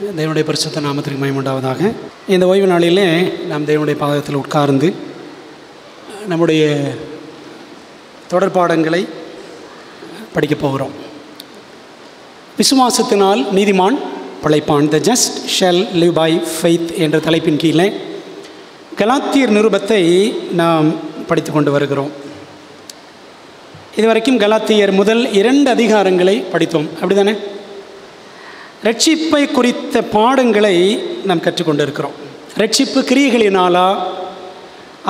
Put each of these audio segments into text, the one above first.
தேவனுடைய பரிசுத்த நாமத்திற்கு மகிமை உண்டாவதாக. இந்த ஓய்வு நாளிலே நாம் தேவனுடைய பாதத்தில் உட்கார்ந்து நம்முடைய தொடர்பாடங்களை படிக்கப் போகிறோம். விசுவாசத்தினால் நீதிமான் பிழைப்பான், the just shall live by faith என்ற தலைப்பின் கீழே கலாத்தியர் நிருபத்தை நாம் படித்து கொண்டு வருகிறோம். இதுவரைக்கும் கலாத்தியர் முதல் 2 அதிகாரங்களை படித்தோம், அப்படிதானே? ரட்சிப்பை குறித்த பாடங்களை நாம் கற்றுக்கொண்டிருக்கிறோம். ரட்சிப்பு கிரியைகளினாலா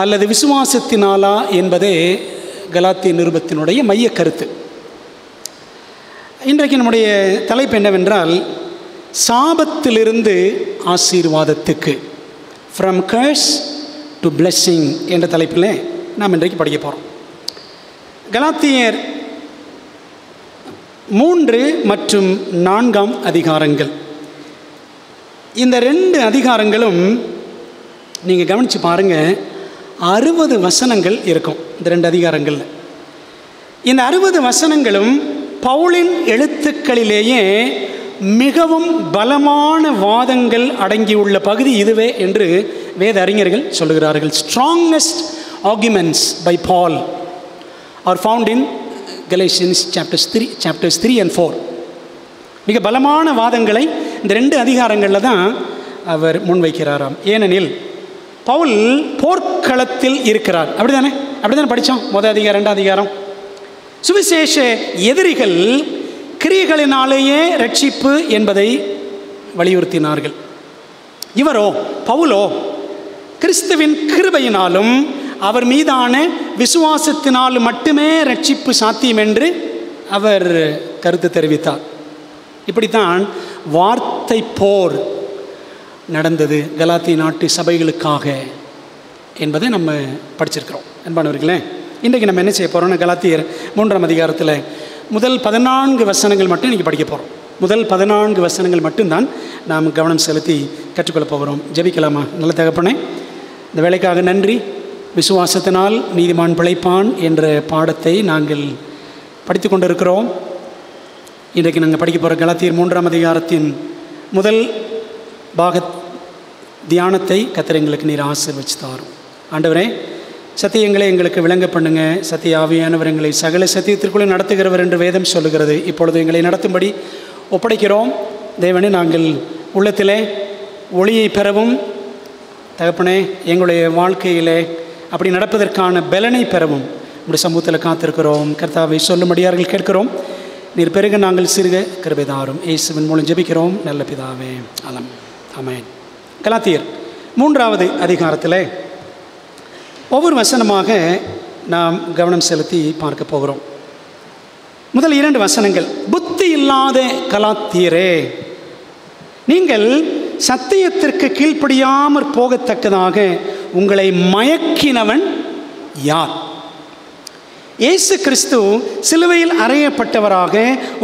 அல்லது விசுவாசத்தினாலா என்பதே கலாத்திய நிருபத்தினுடைய மைய கருத்து. இன்றைக்கு நம்முடைய தலைப்பு என்னவென்றால், சாபத்திலிருந்து ஆசீர்வாதத்துக்கு, ஃப்ரம் கர்ஸ் டு பிளெஸ்ஸிங் என்ற தலைப்பில் நாம் இன்றைக்கு படிக்க போகிறோம். கலாத்தியர் 3 மற்றும் 4 அதிகாரங்கள். இந்த 2 அதிகாரங்களும் நீங்கள் கவனித்து பாருங்கள், 60 வசனங்கள் இருக்கும் இந்த 2 அதிகாரங்களில். இந்த 60 வசனங்களும் பவுலின் எழுத்துக்களிலேயே மிகவும் பலமான வாதங்கள் அடங்கியுள்ள பகுதி இதுவே என்று வேத அறிஞர்கள் சொல்லுகிறார்கள். Strongest arguments by Paul are found in Galatians chapters 3 and 4. மிக பலமான வாதங்களை இந்த 2 அதிகாரங்களில் தான் அவர் முன்வைக்கிறாராம். ஏனெனில் பவுல் போர்க்களத்தில் இருக்கிறார், அப்படிதானே படித்தோம். முதல் அதிகாரம் 2 அதிகாரம். சுவிசேஷ எதிரிகள் கிரியைகளினாலேயே ரட்சிப்பு என்பதை வலியுறுத்தினார்கள். இவரோ, பவுலோ, கிறிஸ்துவின் கிருபையினாலும் அவர் மீதான விசுவாசத்தினால் மட்டுமே ரட்சிப்பு சாத்தியம் என்று அவர் கருத்து தெரிவித்தார். இப்படித்தான் வார்த்தை போர் நடந்தது கலாத்திய நாட்டு சபைகளுக்காக என்பதை நம்ம படிச்சிருக்கிறோம். அன்பானவர்களே, இன்றைக்கு நம்ம என்ன செய்ய போகிறோம்னா, கலாத்தியர் 3 அதிகாரத்தில் முதல் 14 வசனங்கள் மட்டும் இன்றைக்கி படிக்க போகிறோம். முதல் 14 வசனங்கள் மட்டும்தான் நாம் கவனம் செலுத்தி கற்றுக்கொள்ள போகிறோம். ஜெபிக்கலாமா? நல்ல தகப்பனே, இந்த வேலைக்காக நன்றி. விசுவாசத்தினால் நீதிமான் பிழைப்பான் என்ற பாடத்தை நாங்கள் படித்து கொண்டிருக்கிறோம். இன்றைக்கு நாங்கள் படிக்க போகிற கலாத்தியர் 3 அதிகாரத்தின் முதல் பாக தியானத்தை கர்த்தர் எங்களுக்கு நீர் ஆசீர்வதித்து தாரும். ஆண்டவரே, சத்தியங்களை எங்களுக்கு விளங்க பண்ணுங்க. சத்திய ஆவியானவர் எங்களை சகல சத்தியத்திற்குள்ளே நடத்துகிறவர் என்று வேதம் சொல்லுகிறது. இப்பொழுது எங்களை நடத்தும்படி ஒப்படைக்கிறோம். தேவனே, நாங்கள் உள்ளத்திலே ஒளியை பெறவும், தகப்பனே, எங்களுடைய வாழ்க்கையிலே அப்படி நடப்பதற்கான பலனை பெறவும் உங்களுடைய சமூகத்தில் காத்திருக்கிறோம். கர்த்தாவை சொல்லும்படியார்கள் கேட்கிறோம். நீர் பெருக நாங்கள் சிறுக கிருபை தாரும். இயேசுவின் மூலம் ஜெபிக்கிறோம் நல்ல பிதாவே, ஆமென். கலாத்தியர் 3 அதிகாரத்தில் ஒவ்வொரு வசனமாக நாம் கவனம் செலுத்தி பார்க்க போகிறோம். முதல் 2 வசனங்கள். புத்தி இல்லாத கலாத்தியரே, நீங்கள் சத்தியத்திற்கு கீழ்ப்படியாமற் போகத்தக்கதாக உங்களை மயக்கினவன் யார்? இயேசு கிறிஸ்து சிலுவையில் அறையப்பட்டவராக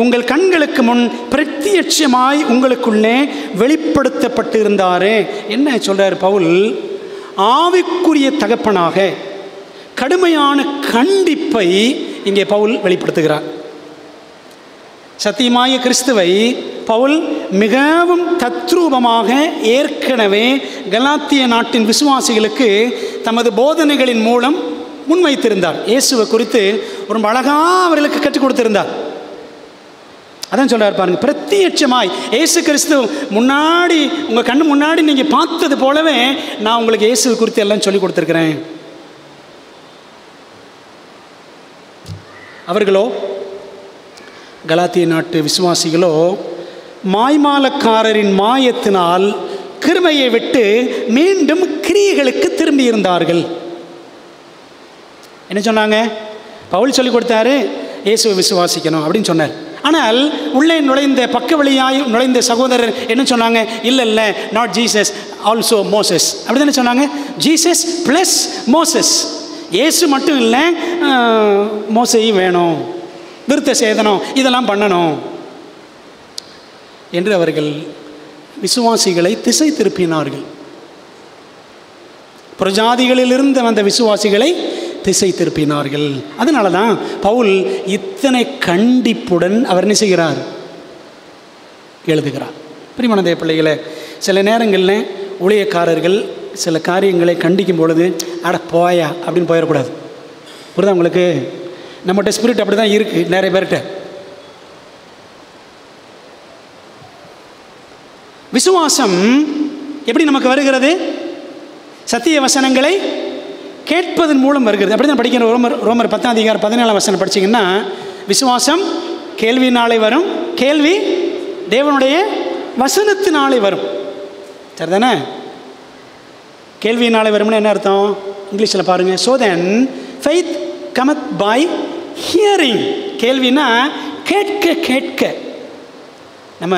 உங்கள் கண்களுக்கு முன் பிரத்யட்சமாய் உங்களுக்குள்ளே வெளிப்படுத்தப்பட்டு இருந்தாரே. என்ன சொல்றார் பவுல்? ஆவிக்குரிய தகப்பனாக கடுமையான கண்டிப்பை இங்கே பவுல் வெளிப்படுத்துகிறார். சத்தியமாய கிறிஸ்துவை பவுல் மிகவும் தத்ரூபமாக ஏற்கனவே கலாத்திய நாட்டின் விசுவாசிகளுக்கு தமது போதனைகளின் மூலம் முன்வைத்திருந்தார். இயேசுவை குறித்து ரொம்ப அழகாக அவர்களுக்கு கற்றுக் கொடுத்திருந்தார். அதான் சொல்றார் பாருங்க, பிரத்யட்சமாய் இயேசு கிறிஸ்து முன்னாடி உங்கள் கண்ணு முன்னாடி நீங்கள் பார்த்தது போலவே நான் உங்களுக்கு இயேசுவை குறித்து எல்லாம் சொல்லி கொடுத்துருக்கிறேன். அவர்களோ, கலாத்திய நாட்டு விசுவாசிகளோ, மாய்மாலக்காரரின் மாயத்தினால் கிருபையை விட்டு மீண்டும் கிரியைகளுக்கு திரும்பி இருந்தார்கள். என்ன சொன்னாங்க? பவுல் சொல்லி கொடுத்தாரு, இயேசுவை விசுவாசிக்கணும் அப்படின்னு சொன்னார். ஆனால் உள்ளே நுழைந்த பக்க வழியாய் நுழைந்த சகோதரர் என்ன சொன்னாங்க? இல்லை, நாட் ஜீசஸ், ஆல்சோ மோசஸ். அப்படி தானே சொன்னாங்க. ஜீசஸ் ப்ளஸ் மோசஸ், இயேசு மட்டும் இல்லை, மோசையும் வேணும், விருத்த சேதனம் இதெல்லாம் பண்ணணும் என்று அவர்கள் விசுவாசிகளை திசை திருப்பினார்கள். புறஜாதிகளிலிருந்து வந்த விசுவாசிகளை திசை திருப்பினார்கள். அதனால தான் பவுல் இத்தனை கண்டிப்புடன் அவர் என்ன செய்கிறார்? எழுதுகிறார். பிரியமான தேவ பிள்ளைகளே, சில நேரங்களில் ஊழியக்காரர்கள் சில காரியங்களை கண்டிக்கும் பொழுது அட போயா அப்படின்னு போயிடக்கூடாது. புரியுதா உங்களுக்கு? நம்மகிட்ட ஸ்பிரிட் அப்படி தான் இருக்குது நிறைய பேர்கிட்ட. விசுவாசம் எப்படி நமக்கு வருகிறது? சத்திய வசனங்களை கேட்பதன் மூலம் வருகிறது. அப்படி தான் படிக்கிற ரோமர் 10:17 படிச்சிங்கன்னா, விசுவாசம் கேள்வியினாலே வரும், கேள்வி தேவனுடைய வசனத்தினாலே வரும். சரிதானே? கேள்வியினாலே வரும்னு என்ன அர்த்தம்? இங்கிலீஷில் பாருங்கள். So then faith cometh by hearing. கேள்வினா கேட்க கேட்க, நம்ம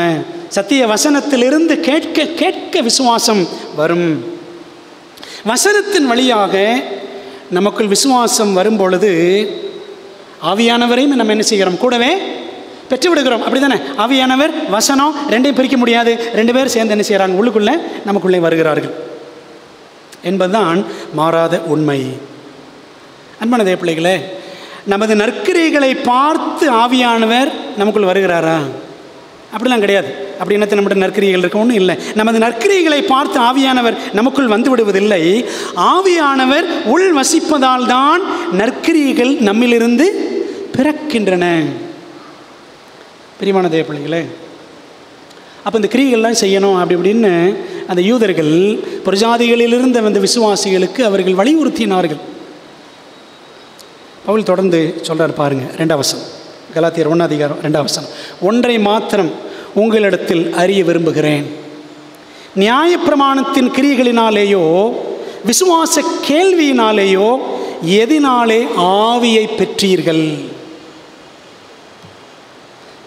சத்திய வசனத்திலிருந்து கேட்க கேட்க விசுவாசம் வரும். வசனத்தின் வழியாக நமக்குள் விசுவாசம் வரும் பொழுது ஆவியானவரையும் நம்ம என்ன செய்கிறோம்? கூடவே பெற்றுவிடுகிறோம். அப்படி தானே? ஆவியானவர் வசனம் ரெண்டையும் பிரிக்க முடியாது. ரெண்டு பேர் சேர்ந்து என்ன செய்கிறாங்க? உள்ளுக்குள்ளே நமக்குள்ளே வருகிறார்கள் என்பதுதான் மாறாத உண்மை. அன்பான தேவ பிள்ளைகளே, நமது நற்கிரியைகளை பார்த்து ஆவியானவர் நமக்குள் வருகிறாரா? அப்படிலாம் கிடையாது. அப்படி என்னத்தை நம்முடைய நற்கிரியைகள் இருக்க ஒன்றும் இல்லை. நமது நற்கிரியைகளை பார்த்து ஆவியானவர் நமக்குள் வந்து விடுவதில்லை. ஆவியானவர் உள் வசிப்பதால் தான் நற்கிரியைகள் நம்மிலிருந்து பிறக்கின்றன. பிரியமான தேவ பிள்ளைகளே, அப்போ இந்த கிரியைகள்லாம் செய்யணும் அப்படி இப்படின்னு அந்த யூதர்கள் புறஜாதிகளிலிருந்து வந்த விசுவாசிகளுக்கு அவர்கள் வலியுறுத்தினார்கள். பவுல் தொடர்ந்து சொல்கிறார் பாருங்க, 2ஆம் வசனம், கலாத்தியர் 1:2 வசனம். ஒன்றை மாத்திரம் உங்களிடத்தில் அறிய விரும்புகிறேன், நியாயப்பிரமாணத்தின் கிரியைகளினாலேயோ விசுவாச கேள்வியினாலேயோ எதினாலே ஆவியை பெற்றீர்கள்?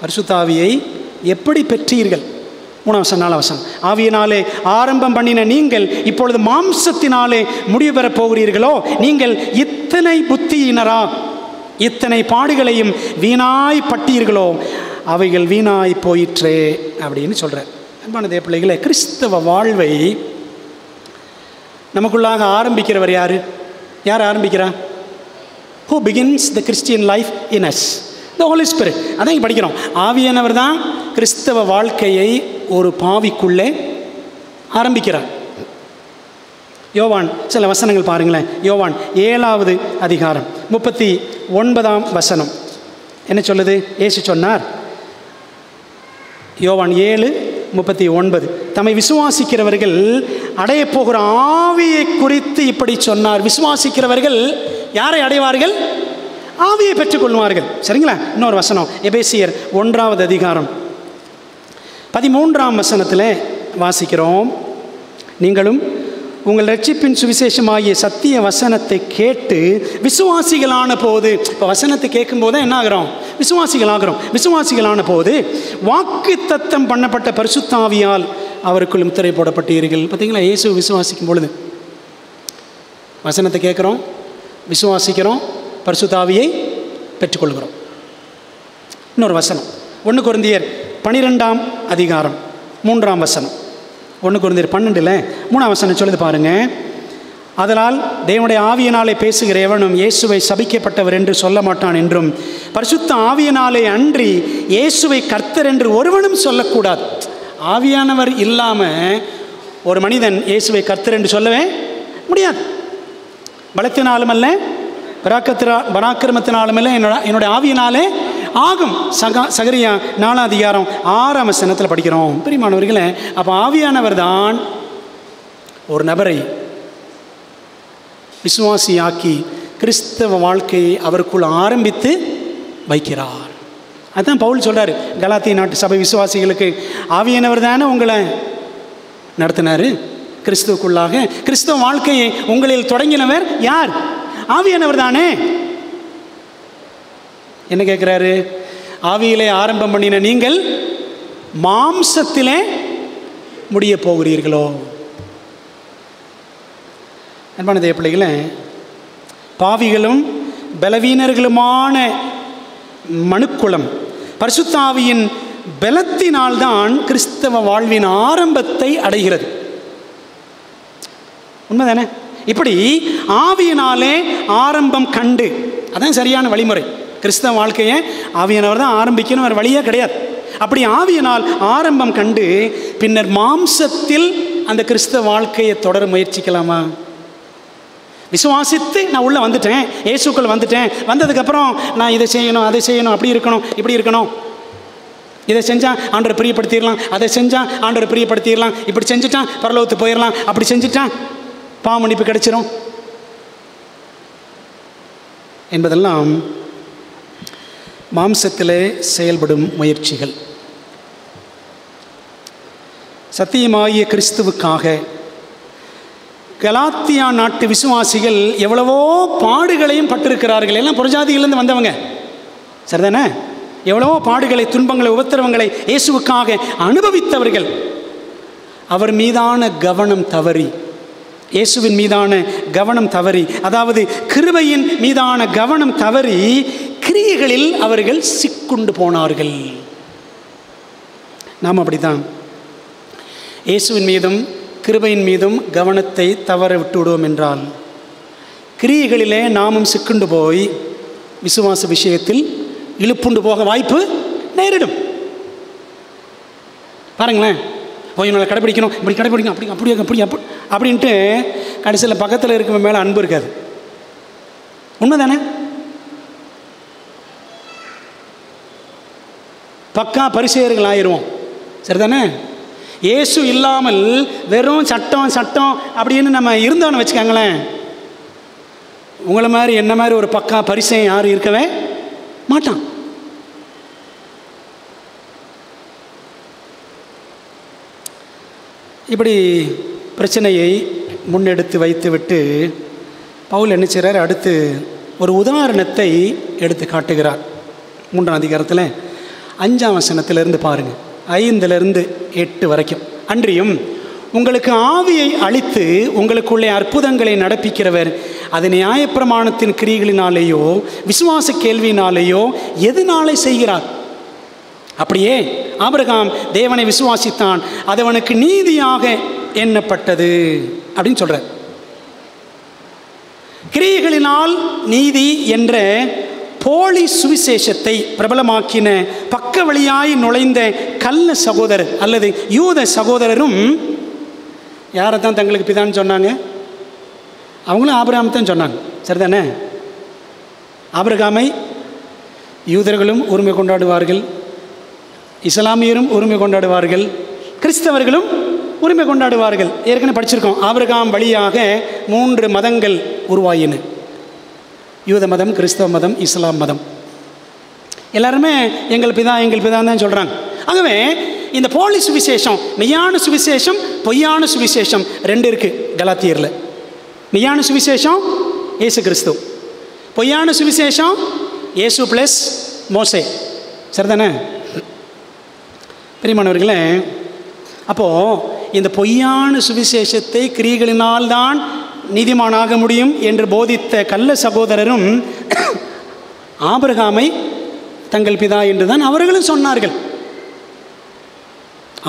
பரிசுத்த ஆவியை எப்படி பெற்றீர்கள்? 3ஆம் வசனம் 4ஆம் வசனம். ஆவியினாலே ஆரம்பம் பண்ணின நீங்கள் இப்பொழுது மாம்சத்தினாலே முடிவு பெறப் போகிறீர்களோ? நீங்கள் இத்தனை புத்தியினரா? இத்தனை பாடுகளையும் வீணாய் பட்டீர்களோ? அவைகள் வீணாய் போயிற்றே அப்படின்னு சொல்கிறார். அன்பான தேவ பிள்ளைகளே, கிறிஸ்தவ வாழ்வை நமக்குள்ளாக ஆரம்பிக்கிறவர் யார்? யார் ஆரம்பிக்கிறா? Who begins the Christian life in us? The Holy Spirit. அதான் இங்கே படிக்கிறோம். ஆவியானவர் தான் கிறிஸ்தவ வாழ்க்கையை ஒரு பாவிக்குள்ளே ஆரம்பிக்கிறார். யோவான் சில வசனங்கள் பாருங்களேன். யோவான் 7வது அதிகாரம் 39ஆம் வசனம் என்ன சொல்லுது? இயேசு சொன்னார், யோவான் 7:39, தம்மை விசுவாசிக்கிறவர்கள் அடைய போகிற ஆவியை குறித்து இப்படி சொன்னார். விசுவாசிக்கிறவர்கள் யாரை அடைவார்கள்? ஆவியை பெற்றுக்கொள்வார்கள். சரிங்களா? இன்னொரு வசனம், எபேசியர் 1வது அதிகாரம் 13ஆம் வசனத்தில் வாசிக்கிறோம், நீங்களும் உங்கள் ரட்சிப்பின் சுவிசேஷமாகிய சத்திய வசனத்தை கேட்டு விசுவாசிகளான போது, இப்போ வசனத்தை கேட்கும் போது என்ன ஆகிறோம்? விசுவாசிகளாகிறோம். விசுவாசிகளான போது வாக்கு தத்தம் பண்ணப்பட்ட பரிசுத்த ஆவியால் அவருக்குள் முத்திரை போடப்பட்டீர்கள். பார்த்தீங்களா? இயேசு விசுவாசிக்கும் பொழுது வசனத்தை கேட்குறோம், விசுவாசிக்கிறோம், பரிசுத்த ஆவியை பெற்றுக்கொள்கிறோம். இன்னொரு வசனம் 1 கொரிந்தியர் 12ஆம் அதிகாரம் 3ஆம் வசனம். 1 கொரிந்தியர் 12 3ஆம் வசனம் சொல்லுது பாருங்க, அதனால் தேவனுடைய ஆவியினாலே பேசுகிற எவனும் இயேசுவை சபிக்கப்பட்டவர் என்று சொல்ல மாட்டான் என்றும் பரிசுத்த ஆவியினாலே அன்றி இயேசுவை கர்த்தர் என்று ஒருவனும் சொல்லக்கூடாது. ஆவியானவர் இல்லாமல் ஒரு மனிதன் இயேசுவை கர்த்தர் என்று சொல்லவே முடியாது. பலத்தினாலும் அல்ல, பராக்கிரமத்தினாலும் அல்ல, என்னுடைய ஆவியினாலே ஆகும். சகரியா 4ஆம் அதிகாரம் 6ஆம் வசனத்தில் படிக்கிறோம். பிரியமானவர்களே, அப்போ ஆவியானவர் தான் ஒரு நபரை விசுவாசியாக்கி கிறிஸ்தவ வாழ்க்கையை அவருக்குள் ஆரம்பித்து வைக்கிறார். அதுதான் பவுல் சொல்கிறார் கலாத்திய நாட்டு சபை விசுவாசிகளுக்கு, ஆவியானவர் தானே உங்களை நடத்தினார் கிறிஸ்துவுக்குள்ளாக. கிறிஸ்தவ வாழ்க்கையை உங்களில் தொடங்கினவர் யார்? ஆவியானவர் தானே. என்ன கேட்குறாரு? ஆவியிலே ஆரம்பம் பண்ணின நீங்கள் மாம்சத்திலே முடிய போகிறீர்களோ? அன்பான தேவ பிள்ளைகளே, பாவிகளும் பலவீனர்களுமான மனுக்குலம் பரிசுத்த ஆவியின் பலத்தினால்தான் கிறிஸ்தவ வாழ்வின் ஆரம்பத்தை அடைகிறது. உண்மைதானே? இப்படி ஆவியினாலே ஆரம்பம் கண்டு, அதான் சரியான வழிமுறை. கிறிஸ்தவ வாழ்க்கையை ஆவியானவர் தான் ஆரம்பிக்கணும், வேறு வழியே கிடையாது. அப்படி ஆவியினால் ஆரம்பம் கண்டு பின்னர் மாம்சத்தில் அந்த கிறிஸ்தவ வாழ்க்கையை தொடர முயற்சிக்கலாமா? விசுவாசித்து நான் உள்ளே வந்துட்டேன், இயேசுக்குள் வந்துட்டேன், வந்ததுக்கப்புறம் நான் இதை செய்யணும், அதை செய்யணும், அப்படி இருக்கணும், இப்படி இருக்கணும், இதை செஞ்சால் ஆண்டவரை பிரியப்படுத்திடலாம், அதை செஞ்சால் ஆண்டவரை பிரியப்படுத்திடலாம், இப்படி செஞ்சுட்டான் பரலோகத்துக்கு போயிடலாம், அப்படி செஞ்சுட்டான் பாவ மன்னிப்பு கிடைச்சிரும் என்பதெல்லாம் மாம்சத்திலே செயல்படும் முயற்சிகள். சத்தியமாகிய கிறிஸ்துவுக்காக கலாத்தியா நாட்டு விசுவாசிகள் எவ்வளவோ பாடுகளையும் பட்டிருக்கிறார்கள். எல்லாம் புறஜாதியிலிருந்து வந்தவங்க, சரிதானே? எவ்வளவோ பாடுகளை, துன்பங்களை, உபத்திரவங்களை இயேசுவுக்காக அனுபவித்தவர்கள். அவர் மீதான கவனம் தவறி, இயேசுவின் மீதான கவனம் தவறி, அதாவது கிருபையின் மீதான கவனம் தவறி கிரியைகளில் அவர்கள் சிக்குண்டு போனார்கள். நாம் அப்படித்தான் இயேசுவின் மீதும் கிருபையின் மீதும் கவனத்தை தவற விட்டு விடுவோம் என்றால் கிரியைகளிலே நாமும் சிக்குண்டு போய் விசுவாச விஷயத்தில் இழுப்புண்டு போக வாய்ப்பு நேரிடும். பாருங்களேன், கொஞ்சம் நாள் கடைப்பிடிக்கணும், இப்படி கடைப்பிடிக்கணும், அப்படி அப்படி அப்படி அப்படி அப்படின்ட்டு கடைசியில் பக்கத்தில் இருக்கிற மேலே அன்பு இருக்காது. உண்மைதானே? பக்கா பரிசேயர்கள் ஆயிடுவோம், சரிதானே? இயேசு இல்லாமல் வெறும் சட்டம் சட்டம் அப்படின்னு நம்ம இருந்தோன்னு வச்சுக்காங்களேன், உங்களை மாதிரி என்ன மாதிரி ஒரு பக்கா பரிசேயன் யாரும் இருக்கவே மாட்டான். இப்படி பிரச்சனையை முன்னெடுத்து வைத்துவிட்டு பவுல் என்ன செய்கிறார், அடுத்து ஒரு உதாரணத்தை எடுத்து காட்டுகிறார். 3ஆம் அதிகாரத்தில் 5ஆம் வசனத்திலிருந்து பாருங்கள், 5லிருந்து 8 வரைக்கும். அன்றியும் உங்களுக்கு ஆவியை அளித்து உங்களுக்குள்ளே அற்புதங்களை நடப்பிக்கிறவர் அது நியாயப்பிரமாணத்தின் கிரியைகளினாலேயோ விசுவாச கேள்வியினாலேயோ எதனாலே செய்கிறார்? அப்படியே ஆபிரகாம் தேவனை விசுவாசித்தான், அது அவனுக்கு நீதியாக எண்ணப்பட்டது அப்படின்னு சொல்றார். கிரியைகளினால் நீதி என்ற போலி சுவிசேஷத்தை பிரபலமாக்கின பக்க வழியாய் நுழைந்த கள்ள சகோதரர் அல்லது யூத சகோதரரும் யாரை தான் தங்களுக்கு பிதான்னு சொன்னாங்க? அவங்களும் ஆபிரகாம் தான் சொன்னாங்க, சரிதானே? ஆபிரகாமை யூதர்களும் உரிமை கொண்டாடுவார்கள், இஸ்லாமியரும் உரிமை கொண்டாடுவார்கள், கிறிஸ்தவர்களும் உரிமை கொண்டாடுவார்கள். ஏற்கனவே படிச்சிருக்கோம், ஆபிரகாம் வழியாக 3 மதங்கள் உருவாயின: யூத மதம், கிறிஸ்தவ மதம், இஸ்லாம் மதம். எல்லாருமே எங்கள் பிதா எங்கள் பிதா தான் சொல்கிறாங்க. ஆகவே இந்த போலி சுவிசேஷம், மெய்யான சுவிசேஷம், பொய்யான சுவிசேஷம் 2 இருக்குது கலாத்தியரில். மெய்யான சுவிசேஷம் இயேசு கிறிஸ்து, பொய்யான சுவிசேஷம் இயேசு ப்ளஸ் மோசே, சரிதானே? பிரியமானவர்களே, அப்போது இந்த பொய்யான சுவிசேஷத்தை கிரியைகளினால்தான் நீதிமானாக முடியும் என்று போதித்த கள்ள சகோதரரும் ஆபிரகாமை தங்கள் பிதா என்று தான் அவர்களும் சொன்னார்கள்.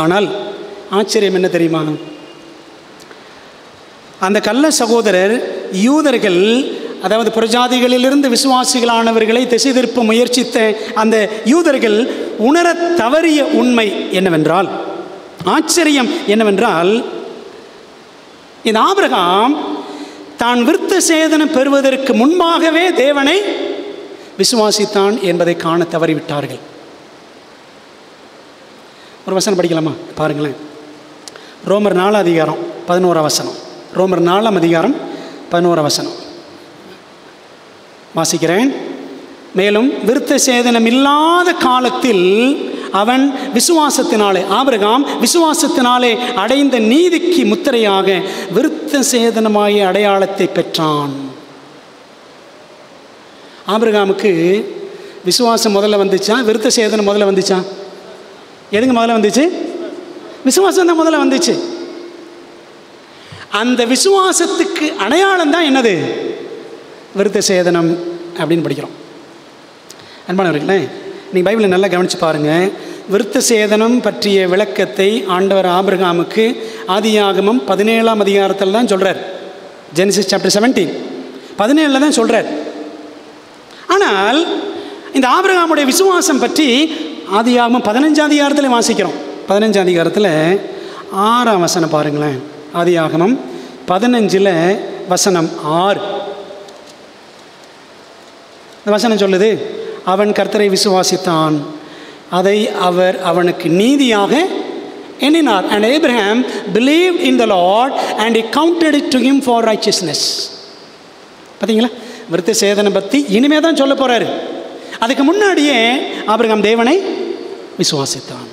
ஆனால் ஆச்சரியம் என்ன தெரியுமா? அந்த கள்ள சகோதரர் யூதர்கள், அதாவது புறஜாதிகளிலிருந்து விசுவாசிகளானவர்களை திசை திருப்ப முயற்சித்த அந்த யூதர்கள் உணர தவறிய உண்மை என்னவென்றால், ஆச்சரியம் என்னவென்றால், இந்த ஆபிரகாம் தான் விருத்த சேதனம் பெறுவதற்கு முன்பாகவே தேவனை விசுவாசித்தான் என்பதை காண தவறிவிட்டார்கள். ஒரு வசனம் படிக்கலாமா? பாருங்களேன், ரோமர் 4 அதிகாரம் 11 வசனம். ரோமர் 4 அதிகாரம் 11 வசனம் வாசிக்கிறேன். மேலும் விருத்த சேதனம் இல்லாத காலத்தில் அவன் விசுவாசத்தினாலே, ஆபிரகாம் விசுவாசத்தினாலே அடைந்த நீதிக்கு முத்திரையாக விருத்த சேதனமாகிய அடையாளத்தை பெற்றான். ஆபிரகாமுக்கு விசுவாசம் முதல்ல வந்துச்சா, விருத்த சேதனம் முதல்ல வந்துச்சா? எதுங்க முதல்ல வந்துச்சு? விசுவாசம் தான் முதல்ல வந்துச்சு. அந்த விசுவாசத்துக்கு அடையாளம் தான் என்னது? விருத்த சேதனம் அப்படின்னு படிக்கிறோம். அன்பானவர்களே, நீங்கள் பைபிளை நல்லா கவனித்து பாருங்கள். விருத்த சேதனம் பற்றிய விளக்கத்தை ஆண்டவர் ஆபிரகாமுக்கு ஆதியாகமம் 17ஆம் அதிகாரத்தில் தான் சொல்கிறார். ஜெனசிஸ் சாப்டர் 17 17 தான் சொல்கிறார். ஆனால் இந்த ஆபிரகாமுடைய விசுவாசம் பற்றி ஆதியாகமம் 15ஆம் அதிகாரத்தில் வாசிக்கிறோம். 15ஆம் அதிகாரத்தில் 6ஆம் வசனம் பாருங்களேன். ஆதியாகமம் 15 வசனம் 6. இந்த வசனம் சொல்லுது, அவன் கர்த்தரை விசுவாசித்தான், அதை அவர் அவனுக்கு நீதியாக எண்ணினார். And Abraham believed in the Lord and he counted it to him for righteousness. பார்த்தீங்களா, விருத்த சேதனை பற்றி இனிமே தான் சொல்ல போறாரு. அதுக்கு முன்னாடியே ஆபிரகாம் தேவனை விசுவாசித்தான்.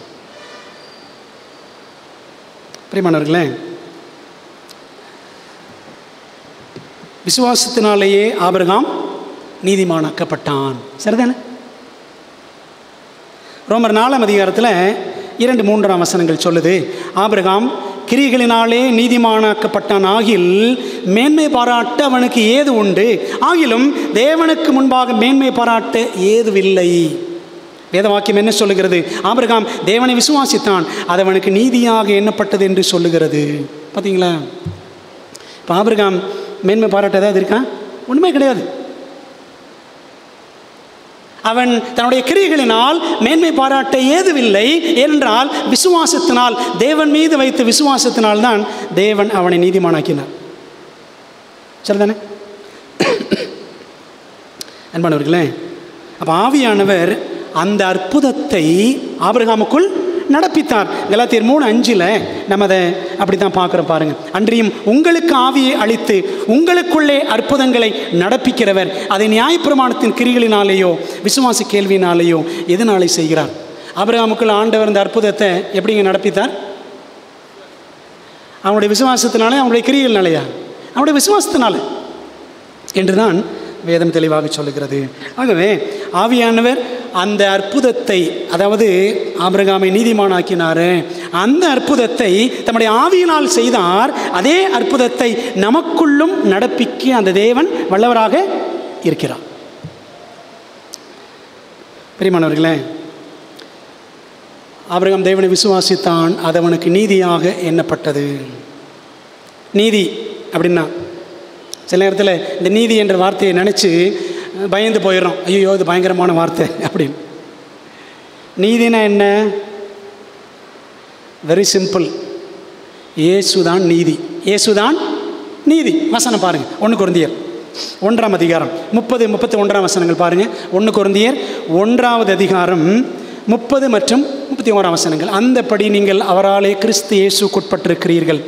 பிரியமானவர்களே, விசுவாசத்தினாலேயே ஆபிரகாம் நீதிமானாக்கப்பட்டான். சரிதானே? ரோமர் 4ஆம் அதிகாரத்தில் 2-3 வசனங்கள் சொல்லுது, ஆபிரகாம் கிரிகளினாலே நீதிமானாக்கப்பட்டான் ஆகில் மேன்மை பாராட்ட அவனுக்கு ஏது உண்டு, ஆகிலும் தேவனுக்கு முன்பாக மேன்மை பாராட்ட ஏதுவில்லை. வேத வாக்கியம் என்ன சொல்லுகிறது? ஆபிரகாம் தேவனை விசுவாசித்தான், அது அவனுக்கு நீதியாக எண்ணப்பட்டது என்று சொல்லுகிறது. பார்த்தீங்களா? இப்போ ஆபிரகாம் மேன்மை பாராட்ட ஏதாவது இருக்கா? ஒன்றுமே கிடையாது. அவன் தன்னுடைய கிரியைகளினால் மேன்மை பாராட்ட ஏதுவில்லை. ஏனென்றால் விசுவாசத்தினால், தேவன் மீது வைத்த விசுவாசத்தினால் தான் தேவன் அவனை நீதிமானாக்கினார். சரிதானே? அன்பானவர்களே, அப்போ ஆவியானவர் அந்த அற்புதத்தை ஆபிரகாமுக்குள் நடப்பித்தார். கலாத்தியர் 3:5 நம்ம அதை அப்படி தான் பார்க்குறோம். பாருங்கள், அன்றியும் உங்களுக்கு ஆவியை அளித்து உங்களுக்குள்ளே அற்புதங்களை நடப்பிக்கிறவர் அதை நியாயப்பிரமாணத்தின் கிரிகளினாலேயோ விசுவாச கேள்வியினாலேயோ எதனாலே செய்கிறார்? ஆபிரகாமுக்குள் ஆண்டவர் இந்த அற்புதத்தை எப்படிங்க நடப்பித்தார்? அவனுடைய விசுவாசத்தினாலே, அவனுடைய கிரிகளினாலேயா? அவனுடைய விசுவாசத்தினால என்றுதான் வேதம் தெளிவாக சொல்லுகிறது. ஆகவே ஆவியானவர் அந்த அற்புதத்தை, அதாவது ஆபிரகாமை நீதிமானாக்கினார், அந்த அற்புதத்தை தம்முடைய ஆவியினால் செய்தார். அதே அற்புதத்தை நமக்குள்ளும் நடப்பிக்க அந்த தேவன் வல்லவராக இருக்கிறார். பிரியமானவர்களே, ஆபிரகாம் தேவனை விசுவாசித்தான், அது அவனுக்கு நீதியாக எண்ணப்பட்டது. நீதி அப்படின்னா சில நேரத்தில் இந்த நீதி என்ற வார்த்தையை நினச்சி பயந்து போயிடுறோம். ஐயோ இது பயங்கரமான வார்த்தை அப்படின்னு. நீதினா என்ன? Very simple. இயேசுதான் நீதி. இயேசுதான் நீதி. வசனம் பாருங்கள், 1 கொரிந்தியர் 1ஆம் அதிகாரம் 30-31 வசனங்கள் பாருங்கள். 1 கொரிந்தியர் 1ஆவது அதிகாரம் 30 மற்றும் 31 வசனங்கள். அந்தபடி நீங்கள் அவராலே கிறிஸ்து இயேசுக்குட்பட்டிருக்கிறீர்கள்.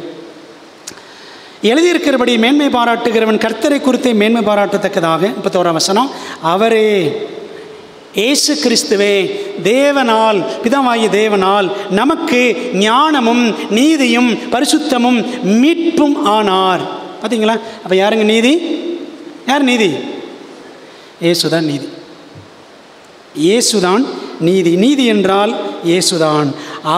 எழுதியிருக்கிறபடி மேன்மை பாராட்டுகிறவன் கர்த்தரை குறித்தே மேன்மை பாராட்டத்தக்கதாக. 31 வசனம், அவரே இயேசு கிறிஸ்துவே தேவனால், பிதாவாகிய தேவனால் நமக்கு ஞானமும் நீதியும் பரிசுத்தமும் மீட்பும் ஆனார். பார்த்தீங்களா? அப்போ யாருங்க நீதி? யார் நீதி? இயேசுதான் நீதி. இயேசுதான் நீதி. நீதி என்றால் இயேசுதான்.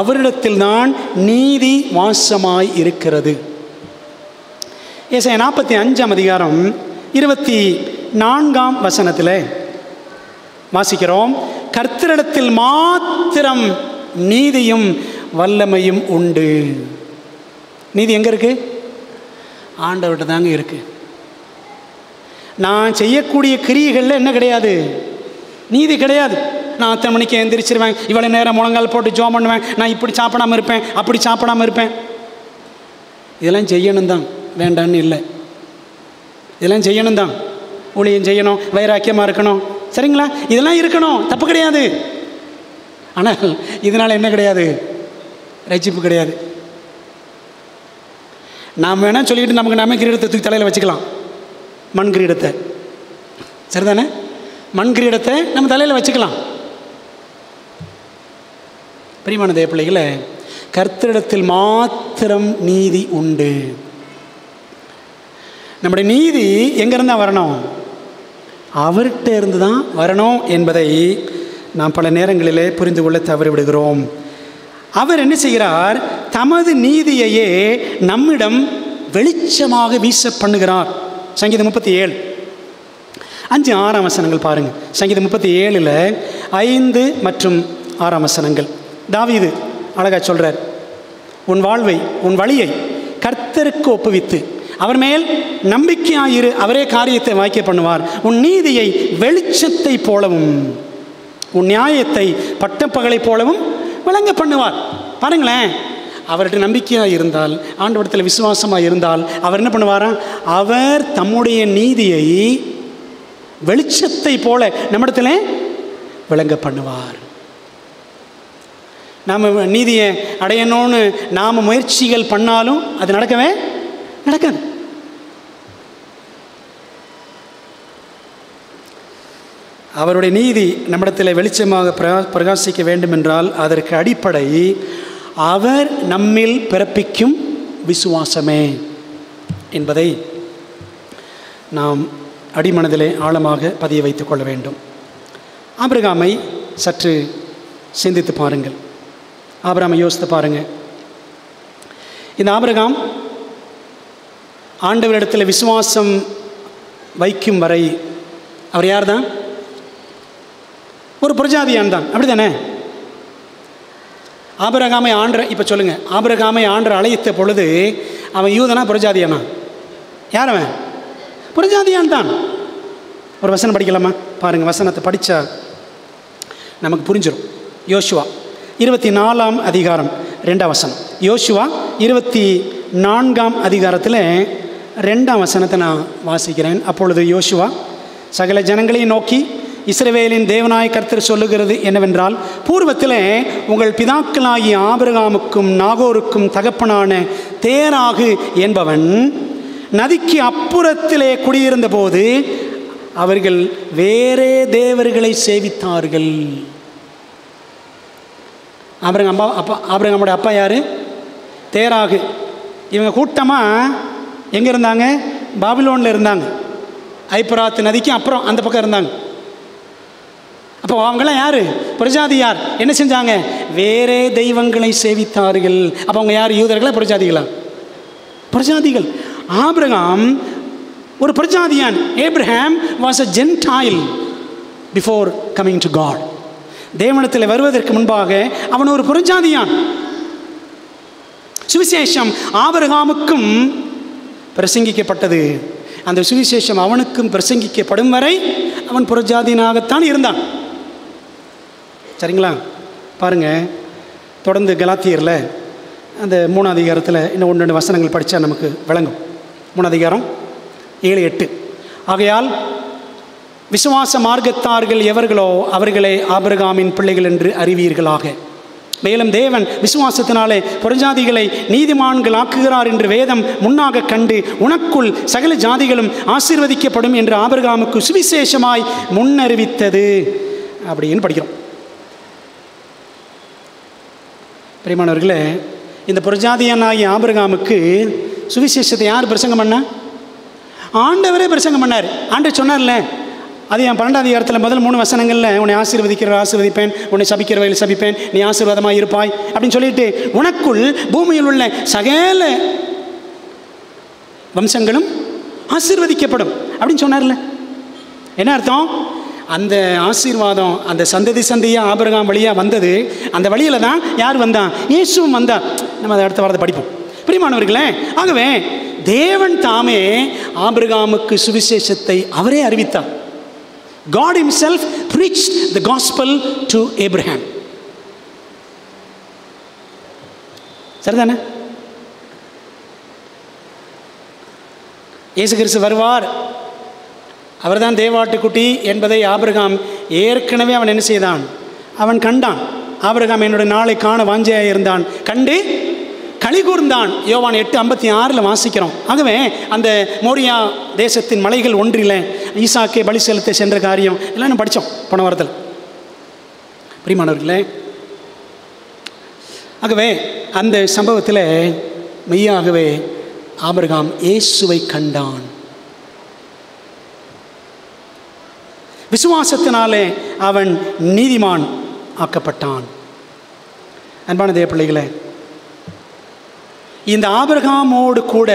அவரிடத்தில்தான் நீதி வாசமாய் இருக்கிறது. ஏசாயா 45ஆம் அதிகாரம் 24ஆம் வசனத்தில் வாசிக்கிறோம், கர்த்தரிடத்தில் மாத்திரம் நீதியும் வல்லமையும் உண்டு. நீதி எங்கே இருக்கு? ஆண்டவர்கிட்ட தாங்க இருக்கு. நான் செய்யக்கூடிய கிரியைகளில் என்ன கிடையாது? நீதி கிடையாது. நான் அத்தனை மணிக்கு எந்திரிச்சிருவேன், இவ்வளோ நேரம் முழங்கால் போட்டு ஜோம் பண்ணுவேன், நான் இப்படி சாப்பிடாமல் இருப்பேன், அப்படி சாப்பிடாமல் இருப்பேன். இதெல்லாம் செய்யணும் தான், வேண்டான்னு இல்லை. இதெல்லாம் செய்யணும் தான். ஊழியம் செய்யணும், வைராக்கியமாக இருக்கணும், சரிங்களா? இதெல்லாம் இருக்கணும், தப்பு கிடையாது. ஆனால் இதனால் என்ன கிடையாது? ரட்சிப்பு கிடையாது. நாம் வேணால் சொல்லிக்கிட்டு நமக்கு நாம கிரீடத்தை தூக்கி தலையில் வச்சுக்கலாம், மண் கிரீடத்தை. சரிதானே? மண் கிரீடத்தை நம்ம தலையில் வச்சுக்கலாம். பிரியமான தேவ பிள்ளைகளே, கர்த்தரிடத்தில் மாத்திரம் நீதி உண்டு. நம்முடைய நீதி எங்கேருந்தா வரணும்? அவர்கிட்ட இருந்து தான் வரணும் என்பதை நாம் பல நேரங்களிலே புரிந்து கொள்ள தவறிவிடுகிறோம். அவர் என்ன செய்கிறார்? தமது நீதியையே நம்மிடம் வெளிச்சமாக வீச பண்ணுகிறார். சங்கீதம் 37 5-6 வசனங்கள் பாருங்கள். சங்கீதம் 37 5 மற்றும் 6 வசனங்கள். தாவீது அழகா சொல்கிறார், உன் வாழ்வை, உன் வழியை கர்த்தருக்கு ஒப்புவித்து அவர் மேல் நம்பிக்கையாயிரு, அவரே காரியத்தை வாய்க்க பண்ணுவார். உன் நீதியை வெளிச்சத்தை போலவும் உன் நியாயத்தை பட்டப்பகலை போலவும் விளங்க பண்ணுவார். பாருங்களேன், அவர்கிட்ட நம்பிக்கையாக இருந்தால், ஆண்டவரிடத்தில் விசுவாசமாக இருந்தால் அவர் என்ன பண்ணுவாரா? அவர் தம்முடைய நீதியை வெளிச்சத்தை போல நம்மிடத்தில் விளங்க பண்ணுவார். நாம் நீதியை அடையணும்னு நாம் முயற்சிகள் பண்ணாலும் அது நடக்கவே நடக்காது. அவருடைய நீதி நம்மிடத்தில் வெளிச்சமாக பிரகாசிக்க வேண்டும் என்றால் அதற்கு அடிப்படை அவர் நம்மில் பிறப்பிக்கும் விசுவாசமே என்பதை நாம் அடிமனதிலே ஆழமாக பதிய வைத்துக் கொள்ள வேண்டும். ஆபிரகாமை சற்று சிந்தித்து பாருங்கள். ஆபிரகாமை யோசித்து பாருங்கள். இந்த ஆபிரகாம் ஆண்டவரிடத்தில் விசுவாசம் வைக்கும் வரை அவர் யார் தான்? ஒரு புரஜாதியான் தான், அப்படி தானே? ஆபிரகாமை இப்போ சொல்லுங்கள், ஆபிரகாமை ஆண்டர் அழைத்த பொழுது அவன் யூதனா புரஜாதியானா? யார் அவன்? புரஜாதியான் தான். ஒரு வசனம் படிக்கலாமா? பாருங்கள், வசனத்தை படித்தா நமக்கு புரிஞ்சிடும். யோசுவா 24ஆம் அதிகாரம் 2ஆம் வசனம். யோசுவா 24ஆம் அதிகாரத்தில் 2ஆம் வசனத்தை நான் வாசிக்கிறேன். அப்பொழுது யோசுவா சகல ஜனங்களையும் நோக்கி, இஸ்ரவேலின் தேவனாய கர்த்தர் சொல்லுகிறது என்னவென்றால், பூர்வத்தில் உங்கள் பிதாக்களாகிய ஆபிரகாமுக்கும் நாகோருக்கும் தகப்பனான தேராகு என்பவன் நதிக்கு அப்புறத்திலே குடியிருந்த போது அவர்கள் வேறே தேவர்களை சேவித்தார்கள். ஆபிரகாமுடைய அப்பா யார்? தேராகு. இவங்க கூட்டமாக எங்கே இருந்தாங்க? பாபிலோனில் இருந்தாங்க. ஐப்பிராத்து நதிக்கு அப்புறம் அந்த பக்கம் இருந்தாங்க. அப்போ அவங்களாம் யார்? புரஜாதியார். என்ன செஞ்சாங்க? வேறே தெய்வங்களை சேவித்தார்கள். அப்போ அவங்க யார்? யூதர்களா புரஜாதிகளா? புரஜாதிகள். ஆபிரகாம் ஒரு புரஜாதியான். Abraham was a Gentile before coming to God. தேவனிடத்தில் வருவதற்கு முன்பாக அவன் ஒரு புரஜாதியான். சுவிசேஷம் ஆபிரகாமுக்கும் பிரசங்கிக்கப்பட்டது. அந்த சுவிசேஷம் அவனுக்கும் பிரசங்கிக்கப்படும் வரை அவன் புரஜாதியனாகத்தான் இருந்தான். சரிங்களா? பாருங்கள், தொடர்ந்து கலாத்தியரில் அந்த 3ஆம் அதிகாரத்தில் இன்னும் 1-2 வசனங்கள் படித்தா நமக்கு விளங்கும். 3ஆம் அதிகாரம் 7-8. ஆகையால் விசுவாச மார்க்கத்தார்கள் எவர்களோ அவர்களே ஆபிரகாமின் பிள்ளைகள் என்று அறிவீர்களாக. மேலும் தேவன் விசுவாசத்தினாலே புறஜாதிகளை நீதிமான்கள் ஆக்குகிறார் என்று வேதம் முன்னாக கண்டு உனக்குள் சகல ஜாதிகளும் ஆசீர்வதிக்கப்படும் என்று ஆபிரகாமுக்கு சுவிசேஷமாய் முன்னறிவித்தது அப்படின்னு படிக்கிறோம். பிரியமானவர்களே, இந்த புறஜாதியனாகிய ஆபிரகாமுக்கு சுவிசேஷத்தை யார் பிரசங்கம் பண்ணா? ஆண்டவரே பிரசங்கம் பண்ணார். ஆண்டவர் சொன்னார்ல, அது என் 12ஆம் அதிகாரத்தில் முதல் 3 வசனங்களில், உன்னை ஆசீர்வதிக்கிற ஆசீர்வதிப்பேன், உன்னை சபிக்கிறவையில் சபிப்பேன், நீ ஆசீர்வாதமாக இருப்பாய் அப்படின்னு சொல்லிட்டு உனக்குள் பூமியில் உள்ள சகல வம்சங்களும் ஆசீர்வதிக்கப்படும் அப்படின்னு சொன்னார்ல. என்ன அர்த்தம்? அந்த ஆசீர்வாதம் அந்த சந்ததியாக ஆபிரகாம் வழியாக வந்தது. அந்த வழியில் தான் யார் வந்தான்? இயேசுவும் வந்தார். நம்ம அதை அடுத்த வாரத்தை படிப்போம். பிரியமானவர்களே, ஆகவே தேவன் தாமே ஆபிரகாமுக்கு சுவிசேஷத்தை அவரே அறிவித்தார். God himself preached the gospel to Abraham. சரிதானே? இயேசு கிறிஸ்து வருவார், அவர்தான் தேவாட்டுக்குட்டி என்பதை ஆபிரகாம் ஏற்கனவே அவன் என்ன செய்தான்? அவன் கண்டான். ஆபிரகாம் என்னுடைய நாளை காண வாஞ்சையாக இருந்தான், கண்டு களி கூர்ந்தான். யோவான் 8:56 வாசிக்கிறோம். ஆகவே அந்த மோரியா தேசத்தின் மலைகள் ஒன்றில் ஈசாக்கை பலி செலுத்த சென்ற காரியம் எல்லாம் நம்ம படித்தோம் போன வாரத்தில். பிரியமானவர்களே, ஆகவே அந்த சம்பவத்தில் மெய்யாகவே ஆபிரகாம் இயேசுவை கண்டான். விசுவாசத்தினாலே அவன் நீதிமான் ஆக்கப்பட்டான். அன்பான தேவ பிள்ளைகளே, இந்த ஆபிரகாமோடு கூட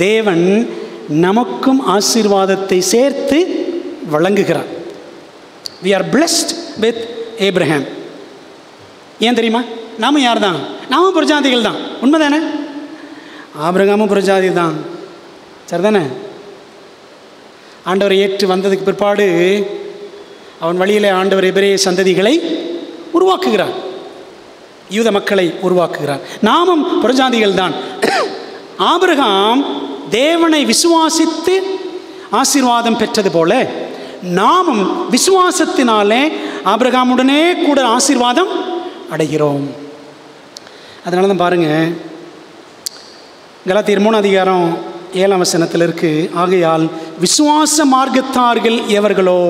தேவன் நமக்கும் ஆசீர்வாதத்தை சேர்த்து வழங்குகிறார். we are blessed with Abraham. ஏன் தெரியுமா? நாம யார் தான்? நாமும் புரஜாதிகள் தான். உண்மைதானே? ஆபிரகாமும் புரஜாதி தான். சரிதானே? ஆண்டவரை ஏற்று வந்ததுக்கு பிற்பாடு அவன் வழியிலே ஆண்டவர் எபிரேய சந்ததிகளை உருவாக்குகிறார், யூத மக்களை உருவாக்குகிறார். நாமும் புறஜாதிகள் தான். ஆபிரகாம் தேவனை விசுவாசித்து ஆசீர்வாதம் பெற்றது போல நாமும் விசுவாசத்தினாலே ஆபிரகாமுடனே கூட ஆசீர்வாதம் அடைகிறோம். அதனால தான் பாருங்கள், கலாத்தியர் 3:7 இருக்கு, ஆகையால் விசுவாச மார்க்கத்தார்கள் எவர்களோ.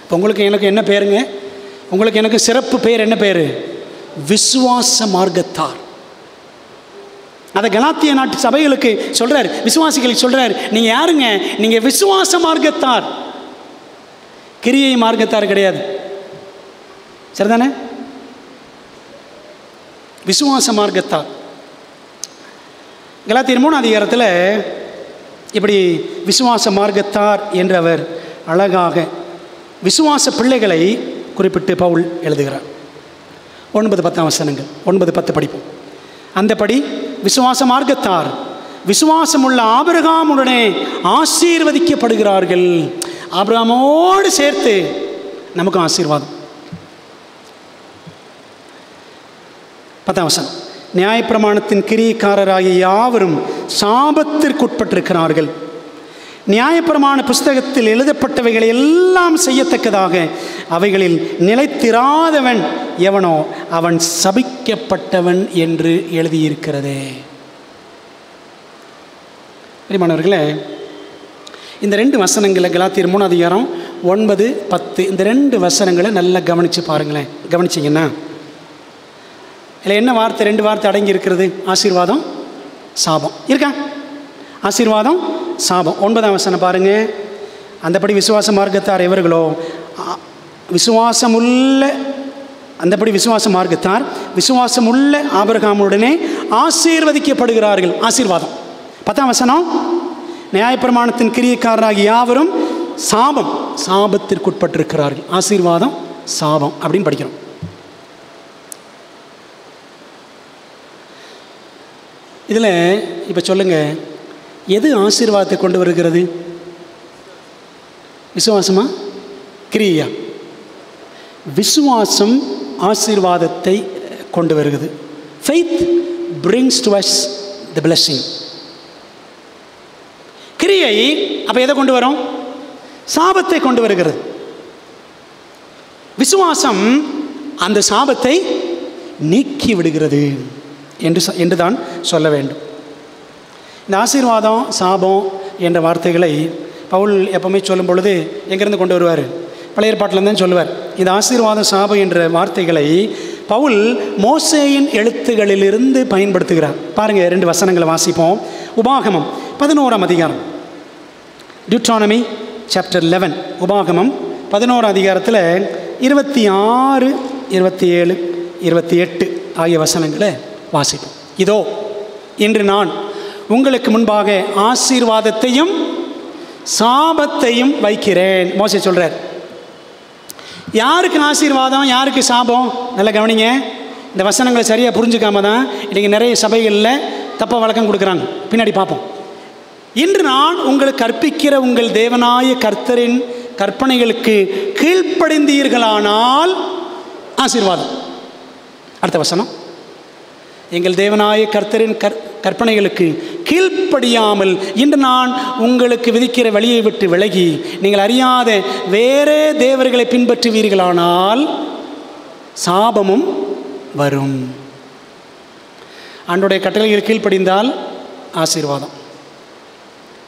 இப்போ உங்களுக்கு எனக்கு என்ன பேருங்க? உங்களுக்கு எனக்கு சிறப்பு பேர் என்ன பேர்? விசுவாச மார்க்கத்தார். அதை கலாத்திய நாட்டு சபைகளுக்கு சொல்றார், விசுவாசிகளுக்கு சொல்றார், நீங்க யாருங்க? நீங்க விசுவாச மார்க்கத்தார், கிரியை மார்க்கத்தார் கிடையாது. சரிதானே? விசுவாச மார்க்கத்தார். கலாத்தியர் 3 இப்படி விசுவாச மார்க்கத்தார் என்று அவர் அழகாக விசுவாச பிள்ளைகளை குறிப்பிட்டு பவுல் எழுதுகிறார். 9-10 9-10 படிப்போம். அந்தபடி விசுவாச மார்க்கத்தார் விசுவாசமுள்ள ஆபிரகாமுடனே ஆசீர்வதிக்கப்படுகிறார்கள். ஆபிரகாமோடு சேர்த்து நமக்கு ஆசீர்வாதம். 10 நியாயப்பிரமாணத்தின் கிரியைக்காரராகிய யாவரும் சாபத்திற்குட்பட்டிருக்கிறார்கள். நியாயப்பிரமாண புஸ்தகத்தில் எழுதப்பட்டவைகளை எல்லாம் செய்யத்தக்கதாக அவைகளில் நிலைத்திராதவன் எவனோ அவன் சபிக்கப்பட்டவன் என்று எழுதியிருக்கிறதே. பிரியமானவர்களே, இந்த 2 வசனங்களை கலாத்தியர் 3:9-10 இந்த 2 வசனங்களை நல்லா கவனித்து பாருங்களேன். கவனிச்சிங்கன்னா இதில் என்ன வார்த்தை? 2 வார்த்தை அடங்கி இருக்கிறது. ஆசீர்வாதம், சாபம் இருக்கா? ஆசீர்வாதம், சாபம். 9ஆம் வசனம் பாருங்க. அந்தபடி விசுவாச மார்க்கத்தார் எவர்களோ அந்தபடி விசுவாச மார்க்கத்தார் விசுவாசமுள்ள ஆபிரகாமுடனே ஆசீர்வதிக்கப்படுகிறார்கள். ஆசீர்வாதம். 10ஆம் வசனம், நியாயப்பிரமாணத்தின் கிரியைக்காரராகிய யாவரும் சாபத்திற்குட்பட்டிருக்கிறார்கள். ஆசீர்வாதம், சாபம் அப்படின்னு படிக்கிறோம். இதில் இப்போ சொல்லுங்கள், எது ஆசீர்வாதத்தை கொண்டு வருகிறது? விசுவாசமா, கிரியா? விசுவாசம் ஆசீர்வாதத்தை கொண்டு வருகிறது. Faith brings to us the blessing. கிரியை அப்போ எதை கொண்டு வரும்? சாபத்தை கொண்டு வருகிறது. விசுவாசம் அந்த சாபத்தை நீக்கி விடுகிறது என்று தான் சொல்ல வேண்டும். இந்த ஆசீர்வாதம், சாபம் என்ற வார்த்தைகளை பவுல் எப்பவுமே சொல்லும் பொழுது எங்கேருந்து கொண்டு வருவார்? பழைய ஏற்பாட்டில் தான் சொல்லுவார். இந்த ஆசீர்வாதம், சாபம் என்ற வார்த்தைகளை பவுல் மோசேயின் எழுத்துகளிலிருந்து பயன்படுத்துகிறார். பாருங்கள், 2 வசனங்களை வாசிப்போம். உபாகமம் 11ஆம் அதிகாரம், டியூட்ரானமி சாப்டர் 11. உபாகமம் 11ஆம் அதிகாரத்தில் 26, 27, 28 ஆகிய வசனங்களை வாசிப்போம். இதோ இன்று நான் உங்களுக்கு முன்பாக ஆசீர்வாதத்தையும் சாபத்தையும் வைக்கிறேன். மோசே சொல்றார். யாருக்கு ஆசீர்வாதம், யாருக்கு சாபம்? நல்லா கவனிங்க. இந்த வசனங்களை சரியாக புரிஞ்சுக்காம தான் இன்றைக்கி நிறைய சபைகளில் தப்பாக வழக்கம் கொடுக்குறாங்க. பின்னாடி பார்ப்போம். இன்று நான் உங்களுக்கு கற்பிக்கிற உங்கள் தேவனாய கர்த்தரின் கற்பனைகளுக்கு கீழ்ப்படிந்தீர்களானால் ஆசீர்வாதம். அடுத்த வசனம், எங்கள் தேவனாய கர்த்தரின் கற்பனைகளுக்கு கீழ்ப்படியாமல் இன்று நான் உங்களுக்கு விதிக்கிற வழியை விட்டு விலகி நீங்கள் அறியாத வேறே தேவர்களை பின்பற்றுவீர்களானால் சாபமும் வரும். ஆண்டோடைய கட்டளைகள் கீழ்ப்படிந்தால் ஆசீர்வாதம்,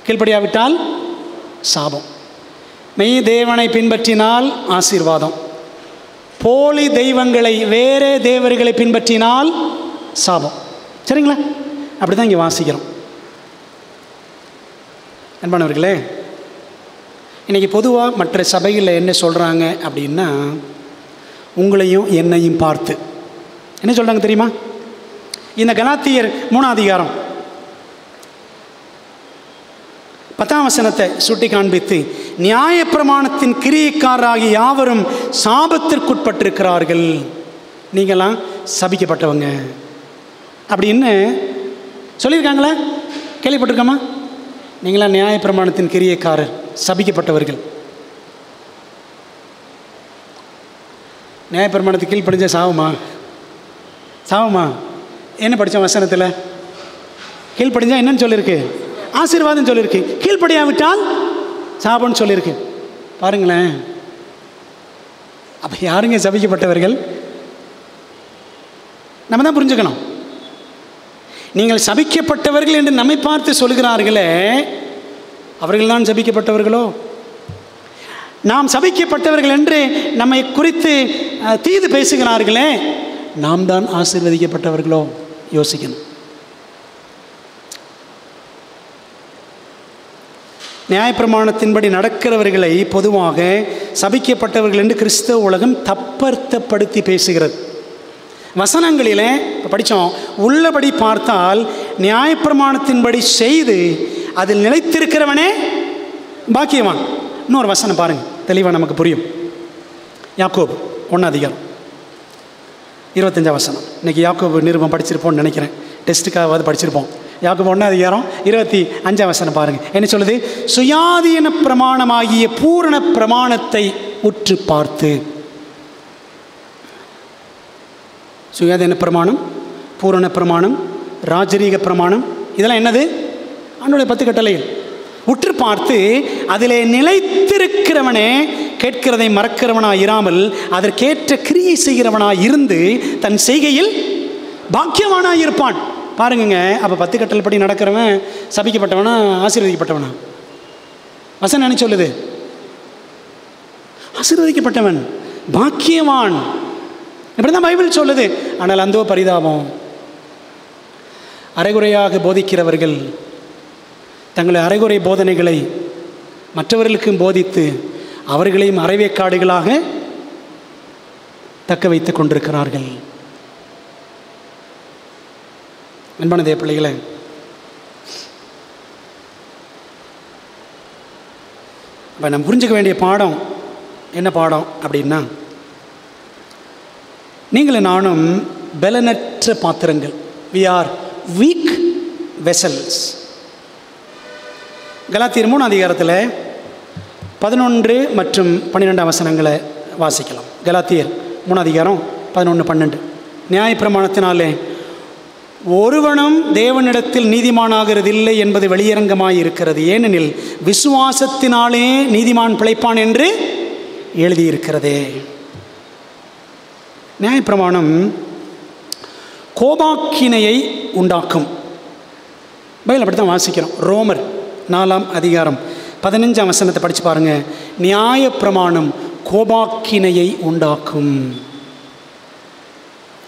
கீழ்ப்படியாவிட்டால் சாபம். மெய் தேவனை பின்பற்றினால் ஆசீர்வாதம், போலி தெய்வங்களை வேறே தேவர்களை பின்பற்றினால் சாபம். சரிங்களா? அப்படி தான் இங்கே வாசிக்கிறோம். அன்பானவர்களே, இன்றைக்கி பொதுவாக மற்ற சபைகளில் என்ன சொல்கிறாங்க அப்படின்னா, உங்களையும் என்னையும் பார்த்து என்ன சொல்கிறாங்க தெரியுமா? இந்த கலாத்தியர் 3ஆம் அதிகாரம் 10ஆம் வசனத்தை சுட்டி காண்பித்து, நியாயப்பிரமாணத்தின் கிரியைக்காரராகிய யாவரும் சாபத்திற்குட்பட்டிருக்கிறார்கள், நீங்களாம் சபிக்கப்பட்டவங்க அப்படின்னு சொல்லியிருக்காங்களா? கேள்விப்பட்டிருக்கோமா? நீங்களாம் நியாயப்பிரமாணத்தின் கிரியைக்காரர், சபிக்கப்பட்டவர்கள். நியாயப்பிரமாணத்துக்கு கீழ்ப்படிஞ்ச சாவுமா? சாவுமா? என்ன படித்தோம் வசனத்தில்? கீழ்ப்படிஞ்சா என்னன்னு சொல்லியிருக்கு? ஆசீர்வாதம் சொல்லியிருக்கு. கீழ்ப்படியாவிட்டால் சாபம்னு சொல்லியிருக்கு. பாருங்களேன். அப்போ யாருங்க சபிக்கப்பட்டவர்கள்? நம்ம தான் புரிஞ்சுக்கணும். நீங்கள் சபிக்கப்பட்டவர்கள் என்று நம்மை பார்த்து சொல்கிறார்களே, அவர்கள் தான் சபிக்கப்பட்டவர்களோ? நாம் சபிக்கப்பட்டவர்கள் என்று நம்மை குறித்து தீது பேசுகிறார்களே, நாம் தான் ஆசீர்வதிக்கப்பட்டவர்களோ? யோசிக்கணும். நியாயப்பிரமாணத்தின்படி நடக்கிறவர்களை பொதுவாக சபிக்கப்பட்டவர்கள் என்று கிறிஸ்தவ உலகம் தப்பர்த்தப்படுத்தி பேசுகிறது. வசனங்களில் இப்போ படித்தோம், உள்ளபடி பார்த்தால் நியாயப்பிரமாணத்தின்படி செய்து அதில் நிலைத்திருக்கிறவனே பாக்கியவான். இன்னொரு வசனம் பாருங்கள், தெளிவாக நமக்கு புரியும். யாக்கோபு 1:25. இன்றைக்கி யாக்கோபு நிருபம் படிச்சிருப்போம்னு நினைக்கிறேன். டெஸ்ட்டுக்காவது படிச்சிருப்போம். யாக்கோபு 1:25 பாருங்கள். என்ன சொல்லுது? சுயாதீன பிரமாணமாகிய பூரண பிரமாணத்தை உற்று பார்த்து. சுயாதீன பிரமாணம், பூரண பிரமாணம், ராஜரீக பிரமாணம், இதெல்லாம் என்னது? ஆண்டவருடைய 10 கட்டளைகள். உற்று பார்த்து அதிலே நிலைத்திருக்கிறவனே கேட்கிறதை மறக்கிறவனாய் இராமல் அதற்கேற்ற கிரியை செய்கிறவனாய் இருந்து தன் செய்கையில் பாக்கியவானாய் இருப்பான். பாருங்க. அப்போ 10 கட்டளைப்படி நடக்கிறவன் சபிக்கப்பட்டவனா ஆசீர்வதிக்கப்பட்டவனா? வசனம் என்ன சொல்லுது? ஆசீர்வதிக்கப்பட்டவன், பாக்கியவான். இப்படி தான் பைபிள் சொல்லுது. ஆனால் அந்தோ பரிதாபம், அரைகுறையாக போதிக்கிறவர்கள் தங்களை அரைகுறை போதனைகளை மற்றவர்களுக்கும் போதித்து அவர்களையும் அரைவேக்காடுகளாக தக்க வைத்துக் கொண்டிருக்கிறார்கள். அன்பான தேவ பிள்ளைகளே, இப்போ நம்ம புரிஞ்சுக்க வேண்டிய பாடம் என்ன பாடம் அப்படின்னா, நீங்களும் நானும் பலனற்ற பாத்திரங்கள். we are weak vessels. கலாத்தியர் 3 11 மற்றும் 12 வசனங்களை வாசிக்கலாம். கலாத்தியர் 3 11 12. நியாயப்பிரமாணத்தினாலே ஒருவனும் தேவனிடத்தில் நீதிமானாகிறதில்லை என்பது வெளியரங்கமாய் இருக்கிறது. ஏனெனில் விசுவாசத்தினாலே நீதிமான் பிழைப்பான் என்று எழுதியிருக்கிறதே. நியாயப்பிரமாணம் கோபாக்கினையை உண்டாக்கும். பைபிள் அப்படி தான் வாசிக்கிறோம். ரோமர் 4:15 படித்து பாருங்கள். நியாயப்பிரமாணம் கோபாக்கினையை உண்டாக்கும்.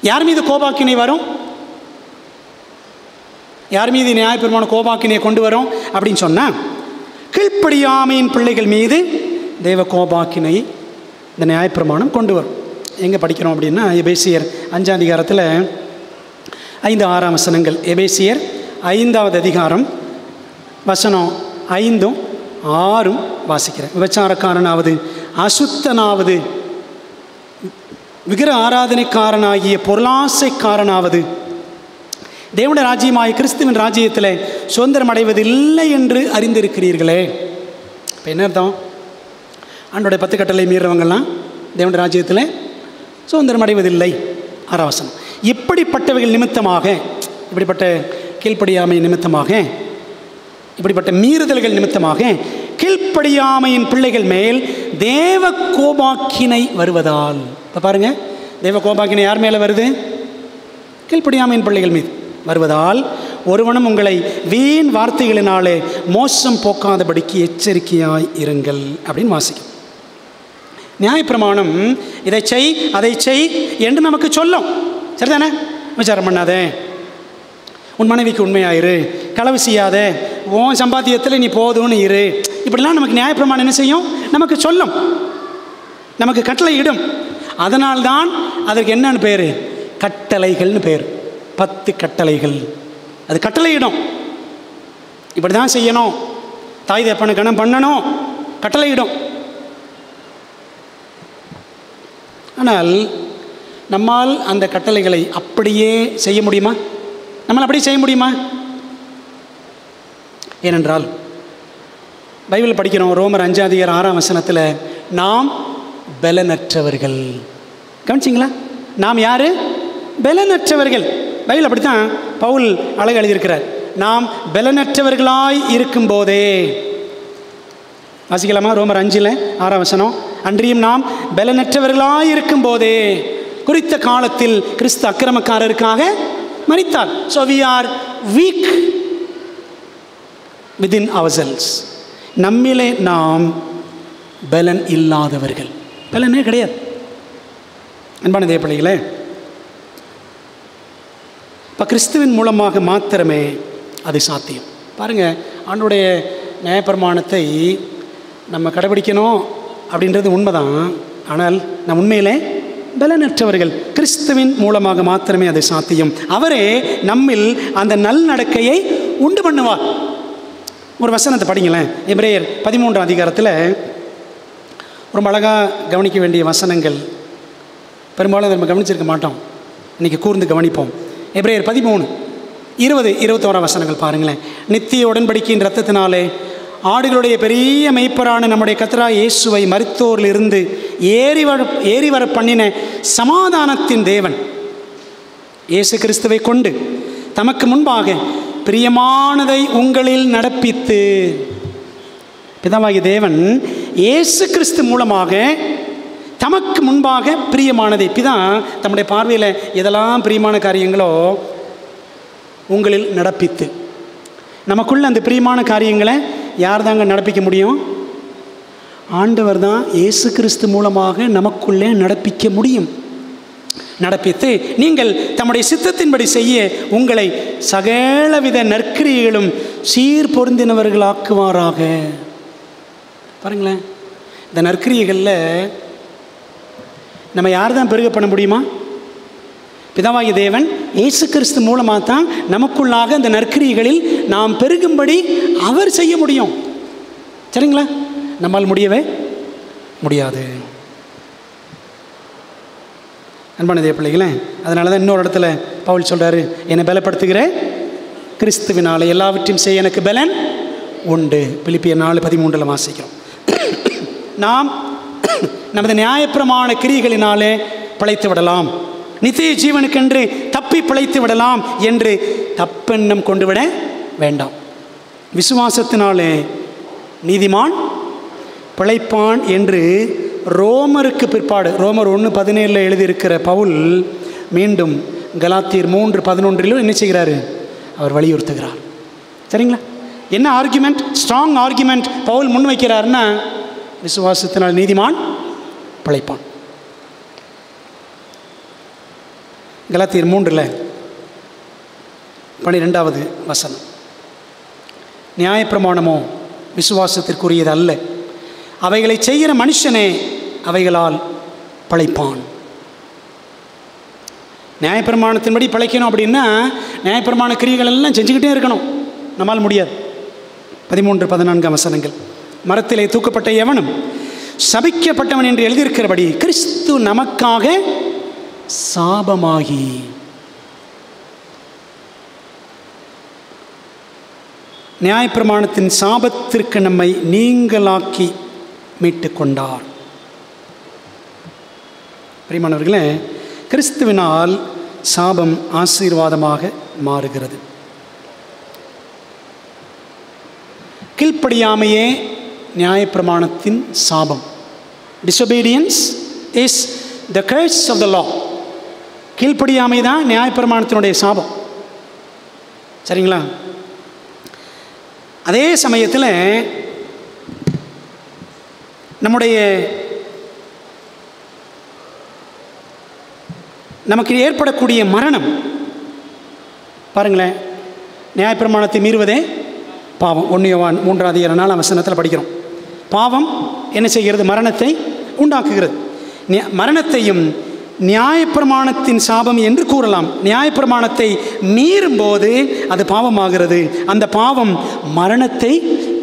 யார் மீது கோபாக்கினை வரும்? யார் மீது நியாயப்பிரமாணம் கோபாக்கினையை கொண்டு வரும் அப்படின்னு சொன்னால், கீழ்ப்படியாமையின் பிள்ளைகள் மீது தேவ கோபாக்கினை இந்த நியாயப்பிரமாணம் கொண்டு வரும். எங்கே படிக்கிறோம் அப்படின்னா, எபேசியர் 5 5-6 வசனங்கள். எபேசியர் 5 வசனம் 5-6 வாசிக்கிறேன். விபச்சாரக்காரனாவது, அசுத்தனாவது, விக்கிர ஆராதனைக்காரனாகிய பொருளாசைக்காரனாவது தேவனுடைய ராஜ்யமாகிய கிறிஸ்துவின் ராஜ்யத்தில் சுதந்திரம் அடைவதில்லை என்று அறிந்திருக்கிறீர்களே. இப்போ என்ன அர்த்தம்? ஆண்டோடைய 10 கட்டளை மீறவங்கள்லாம் தேவனுடைய ராஜ்யத்தில் சுதந்திரம் அடைவதில்லை. 6 வசனம். இப்படிப்பட்டவைகள் நிமித்தமாக, இப்படிப்பட்ட கீழ்ப்படியாமை நிமித்தமாக, இப்படிப்பட்ட மீறுதல்கள் நிமித்தமாக கீழ்ப்படியாமையின் பிள்ளைகள் மேல் தேவ கோபாக்கினை வருவதால். இப்போ பாருங்கள், தேவ கோபாக்கினை யார் மேலே வருது? கீழ்ப்படியாமையின் பிள்ளைகள் மீது வருவதால் ஒருவனும் உங்களை வீண் வார்த்தைகளினாலே மோசம் போக்காதபடிக்கு எச்சரிக்கையாய் இருங்கள் அப்படின்னு வாசிக்கும். நியாயப்பிரமாணம் இதை செய் அதை செய் என்று நமக்கு சொல்லும். சரிதானே? விசாரம் பண்ணாதே, உன் மனைவிக்கு உண்மையாயிரு, களவு செய்யாத, உன் சம்பாத்தியத்தில் நீ போதும்னு இரு, இப்படிலாம் நமக்கு நியாயப்பிரமாணம் என்ன செய்யும்? நமக்கு சொல்லும், நமக்கு கட்டளை இடும். அதனால்தான் அதற்கு என்னன்னு பேர்? கட்டளைகள்னு பேர். 10 கட்டளைகள். அது கட்டளையிடும், இப்படி தான் செய்யணும், தாய் தகப்பனை கணம் பண்ணணும், கட்டளையிடும். ஆனால் நம்மால் அந்த கட்டளைகளை அப்படியே செய்ய முடியுமா? நம்மால் அப்படியே செய்ய முடியுமா? ஏனென்றால் பைபிள் படிக்கிறோம். ரோமர் 5:6 நாம் பலனற்றவர்கள். கவனிச்சிங்களா? நாம் யார்? பலனற்றவர்கள். பைபிள் அப்படித்தான் பவுல் அழகு எழுதியிருக்கிறார். நாம் பலனற்றவர்களாய் இருக்கும்போதே, வாசிக்கலாமா? ரோமர் 5:6 அன்றியும் நாம் பலனற்றவர்களாய் இருக்கும்போதே குறித்த காலத்தில் கிறிஸ்து அக்கிரமக்காரருக்காக மரித்தார். So we are weak within ourselves. நம்மிலே நாம் பலன் இல்லாதவர்கள். பலனே கிடையாது. அன்பான தேவ பிள்ளைகளே, இப்போ கிறிஸ்துவின் மூலமாக மாத்திரமே அது சாத்தியம். பாருங்கள், ஆண்டவருடைய நியாயப்பிரமாணத்தை நம்ம கடைபிடிக்கணும் அப்படின்றது உண்மைதான். ஆனால் நம் உண்மையிலே பலனற்றவர்கள். கிறிஸ்துவின் மூலமாக மாத்திரமே அது சாத்தியம். அவரே நம்மில் அந்த நல்நடக்கையை உண்டு பண்ணுவார். ஒரு வசனத்தை படிங்களேன். எபிரேயர் 13 ரொம்ப அழகாக கவனிக்க வேண்டிய வசனங்கள். பெரும்பாலும் நம்ம கவனிச்சிருக்க மாட்டோம், இன்றைக்கி கூர்ந்து கவனிப்போம். எபிரேயர் 13:20-21 வசனங்கள் பாருங்களேன். நித்திய உடன்படிக்கையின் இரத்தத்தினாலே ஆடுகளுடைய பெரிய மெய்ப்பரான நம்முடைய கர்த்தராகிய இயேசுவை மரித்தோரில் இருந்து ஏறி வர பண்ணின சமாதானத்தின் தேவன் இயேசு கிறிஸ்துவை கொண்டு தமக்கு முன்பாக பிரியமானதை உங்களில் நடப்பித்து, பிதாவாகிய தேவன் இயேசு கிறிஸ்து மூலமாக தமக்கு முன்பாக பிரியமானதை, பிதா தம்முடைய பார்வையில் எதெல்லாம் பிரியமான காரியங்களோ உங்களில் நடப்பித்து. நமக்குள்ள அந்த பிரியமான காரியங்களை யார் தாங்க நடப்பிக்க முடியும்? ஆண்டவர் தான் இயேசு கிறிஸ்து மூலமாக நமக்குள்ளே நடப்பிக்க முடியும். நடப்பித்து நீங்கள் தம்முடைய சித்தத்தின்படி செய்ய உங்களை சகலவித நற்கிரியைகளும் சீர் பொருந்தினவர்களாக்குவாராக. பாருங்களேன், இந்த நற்கிரியைகளில் நம்ம யார் தான் பெருக பண்ண முடியுமா? பிதாவாகிய தேவன் இயேசு கிறிஸ்து மூலமாக தான் நமக்குள்ளாக இந்த நற்கிரியைகளில் நாம் பெருகும்படி அவர் செய்ய முடியும். சரிங்களா? நம்மால் முடியவே முடியாது. அன்பான தேவ பிள்ளைகளே, அதனால தான் இன்னொரு இடத்துல பவுல் சொல்கிறாரு, என்னை பலப்படுத்துகிற கிறிஸ்துவினாலே எல்லாவற்றையும் செய்ய எனக்கு பலன் உண்டு. பிலிப்பியர் 4:13 வாசிக்கிறோம். நாம் நமது நியாயப்பிரமாண கிரியைகளினாலே பிழைத்து விடலாம், நித்திய ஜீவனுக்கென்று தப்பி பிழைத்து விடலாம் என்று தப்பெண்ணம் கொண்டு விட வேண்டாம். விசுவாசத்தினாலே நீதிமான் பிழைப்பான் என்று ரோமருக்கு பிற்பாடு ரோமர் 1:17 எழுதியிருக்கிற பவுல் மீண்டும் கலாத்தியர் 3:11 என்ன செய்கிறாரு? அவர் வலியுறுத்துகிறார். சரிங்களா? என்ன ஆர்குமெண்ட், ஸ்ட்ராங் ஆர்குமெண்ட் பவுல் முன் வைக்கிறார்னா, விசுவாசத்தினால் நீதிமான் பிழைப்பான். கலாத்தியர் 3:12 வசனம். நியாயப்பிரமாணமோ விசுவாசத்திற்குரியது அல்ல, அவைகளை செய்கிற மனுஷனே அவைகளால் பிழைப்பான். நியாயப்பிரமாணத்தின்படி பிழைக்கணும் அப்படின்னா நியாயப்பிரமாண கிரியைகள் எல்லாம் செஞ்சுக்கிட்டே இருக்கணும். நம்மால் முடியாது. 13-14 வசனங்கள். மரத்திலே தூக்கப்பட்ட எவனும் சபிக்கப்பட்டவன் என்று எழுதியிருக்கிறபடி கிறிஸ்து நமக்காக சாபமாகி நியாயப்பிரமாணத்தின் சாபத்திற்கு நம்மை நீங்களாக்கி மீட்டு கொண்டார். பிரியமானவர்களே, கிறிஸ்துவினால் சாபம் ஆசீர்வாதமாக மாறுகிறது. கீழ்ப்படியாமையே நியாயப்பிரமாணத்தின் சாபம். Disobedience is the curse of the law. கீழ்ப்படியாமை தான் நியாயப்பிரமாணத்தினுடைய சாபம். சரிங்களா? அதே சமயத்தில் நமக்கு ஏற்படக்கூடிய மரணம் பாருங்களேன், நியாயப்பிரமாணத்தை மீறுவதே பாவம். 1 யோவான் 3:4 படிக்கிறோம். பாவம் என்ன செய்கிறது? மரணத்தை உண்டாக்குகிறது. மரணத்தையும் நியாயப்பிரமாணத்தின் சாபம் என்று கூறலாம். நியாயப்பிரமாணத்தை மீறும்போது அது பாவமாகிறது. அந்த பாவம் மரணத்தை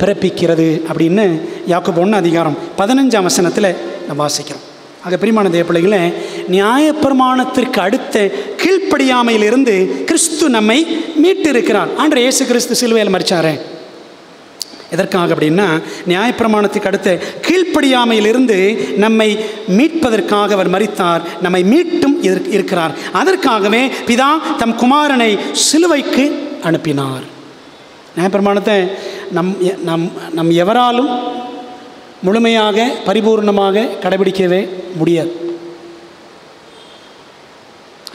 பிறப்பிக்கிறது அப்படின்னு யாக்கோபு 1:15 நம்ம வாசிக்கிறோம். ஆக பிரியமான தேவ பிள்ளைகளே, நியாயப்பிரமாணத்திற்கு அடுத்த கீழ்ப்படியாமையிலிருந்து கிறிஸ்து நம்மை மீட்டு இருக்கிறார். ஆண்டவர் இயேசு கிறிஸ்து சிலுவையில் மரிச்சாரே, எதற்காக அப்படின்னா, நியாயப்பிரமாணத்துக்கு அடுத்த கீழ்ப்படியாமையிலிருந்து நம்மை மீட்பதற்காக அவர் மரித்தார், நம்மை மீட்டும் இருக்கிறார். அதற்காகவே பிதா தம் குமாரனை சிலுவைக்கு அனுப்பினார். நியாயப்பிரமாணத்தை நம் எவராலும் முழுமையாக பரிபூர்ணமாக கடைபிடிக்கவே முடியாது.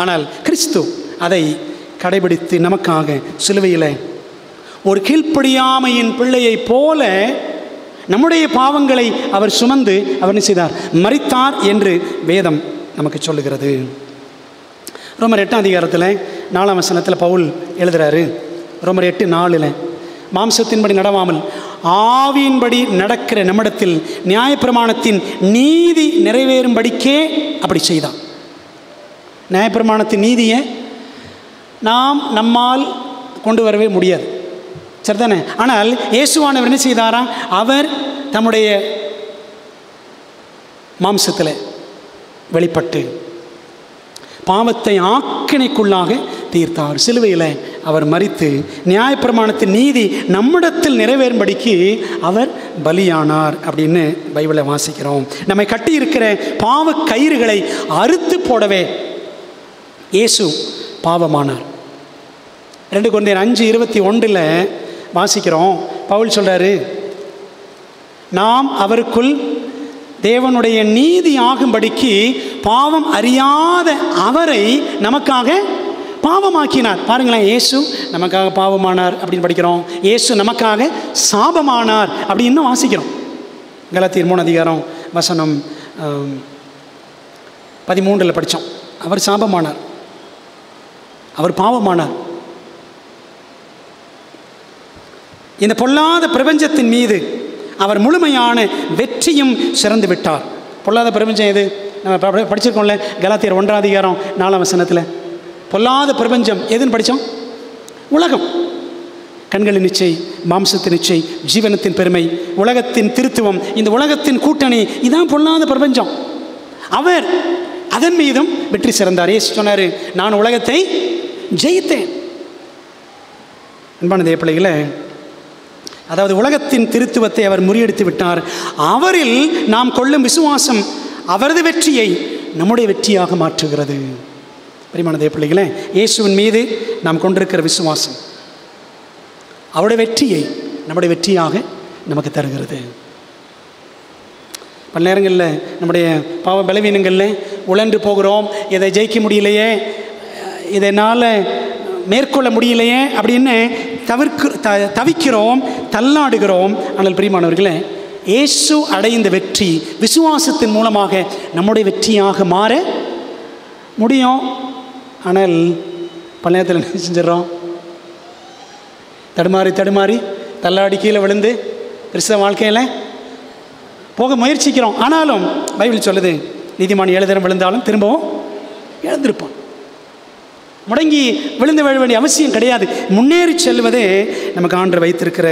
ஆனால் கிறிஸ்து அதை கடைபிடித்து நமக்காக சிலுவையில் ஒரு கீழ்ப்படியாமையின் பிள்ளையை போல நம்முடைய பாவங்களை அவர் சுமந்து அவர் என்ன செய்தார்? மரித்தார் என்று வேதம் நமக்கு சொல்லுகிறது. ரோமர் 8ஆம் அதிகாரத்தில் 4ஆம் வசனத்தில் பவுல் எழுதுகிறாரு. ரோமர் 8:4, மாம்சத்தின்படி நடவாமல் ஆவியின்படி நடக்கிற நம்மிடத்தில் நியாயப்பிரமாணத்தின் நீதி நிறைவேறும்படிக்கே அப்படி செய்தார். நியாயப்பிரமாணத்தின் நீதியை நம்மால் கொண்டு வரவே முடியாது, சரிதானே? ஆனால் இயேசுவானவர் என்ன செய்தாராம்? அவர் தம்முடைய மாம்சத்தில் வெளிப்பட்டு பாவத்தை ஆக்கினைக்குள்ளாக தீர்த்தார். சிலுவையில் அவர் மரித்து நியாயப்பிரமாணத்தின் நீதி நம்மிடத்தில் நிறைவேறும்படிக்கு அவர் பலியானார் அப்படின்னு பைபிளை வாசிக்கிறோம். நம்மை கட்டி இருக்கிற பாவ கயிறுகளை அறுத்து போடவே இயேசு பாவமானார். 2 கொரிந்தியர் 5:21 வாசிக்கிறோம். பவுல் சொல்றாரு, நாம் அவருக்குள் தேவனுடைய நீதி ஆகும்படிக்கு பாவம் அறியாத அவரை நமக்காக பாவமாக்கினார். பாருங்களேன், இயேசு நமக்காக பாவமானார் அப்படின்னு படிக்கிறோம். இயேசு நமக்காக சாபமானார் அப்படின்னு வாசிக்கிறோம். கலாத்தியர் 3 அதிகாரம் வசனம் 13 படித்தோம். அவர் சாபமானார், அவர் பாவமானார். இந்த பொல்லாத பிரபஞ்சத்தின் மீது அவர் முழுமையான வெற்றியும் சிறந்து விட்டார். பொல்லாத பிரபஞ்சம் எது? நம்ம படிச்சிருக்கோம்ல, கலாத்தியர் 1ஆம் அதிகாரம் 4ஆம் வசனத்தில். பொல்லாத பிரபஞ்சம் எதுன்னு படித்தோம்? உலகம். கண்களின் இச்சை, மாம்சத்தின் இச்சை, ஜீவனத்தின் பெருமை, உலகத்தின் திருத்துவம், இந்த உலகத்தின் கூட்டணி, இதான் பொல்லாத பிரபஞ்சம். அவர் அதன் மீதும் வெற்றி சிறந்தார். இயேசு சொன்னார், நான் உலகத்தை ஜெயித்தேன். அன்பான தேவ பிள்ளைகளே, அதாவது உலகத்தின் திருத்துவத்தை அவர் முறியடித்து விட்டார். அவரில் நாம் கொள்ளும் விசுவாசம் அவரது வெற்றியை நம்முடைய வெற்றியாக மாற்றுகிறது. பிரியமான தேவ பிள்ளைகளே, இயேசுவின் மீது நாம் கொண்டிருக்கிற விசுவாசம் அவருடைய வெற்றியை நம்முடைய வெற்றியாக நமக்கு தருகிறது. பல நேரங்களில் நம்முடைய பாவ பலவீனங்களில் உழன்று போகிறோம். இதை ஜெயிக்க முடியலையே, இதனால் மேற்கொள்ள முடியலையே அப்படின்னு தவிக்கிறோம், தள்ளாடுகிறோம். ஆனால் பிரியமானவர்களே, இயேசு அடைந்த வெற்றி விசுவாசத்தின் மூலமாக நம்முடைய வெற்றியாக மாற முடியும். ஆனால் பல நேரத்தில் என்ன செஞ்சிடறோம்? தடுமாறி தள்ளாடி கீழே விழுந்து கிறிஸ்தவ வாழ்க்கையில் போக முயற்சிக்கிறோம். ஆனாலும் பைபிள் சொல்லுது, நீதிமான் 7 தரம் விழுந்தாலும் திரும்பவும் எழுந்திருப்பான். முடங்கி விழுந்து விழ வேண்டிய அவசியம் கிடையாது. முன்னேறி செல்வதே நமக்கு ஆண்டவர் வைத்திருக்கிற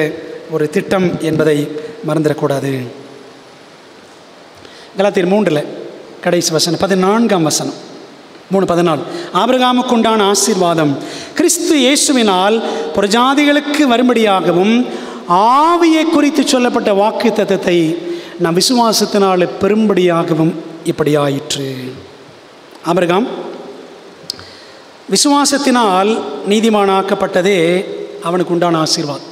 ஒரு திட்டம் என்பதை மறந்துடக்கூடாது. கலாத்தியர் 3 கடைசி வசனம் 14ஆம் வசனம் 3:14. ஆபிரகாமுக்கு உண்டான ஆசீர்வாதம் கிறிஸ்து இயேசுவினால் புறஜாதிகளுக்கு வரும்படியாகவும் ஆவியை குறித்து சொல்லப்பட்ட வாக்கு தத்தத்தை நாம் விசுவாசத்தினால் பெரும்படியாகவும் இப்படி ஆயிற்று. ஆபிரகாம் விசுவாசத்தினால் நீதிமானாக்கப்பட்டதே அவனுக்கு உண்டான ஆசீர்வாதம்.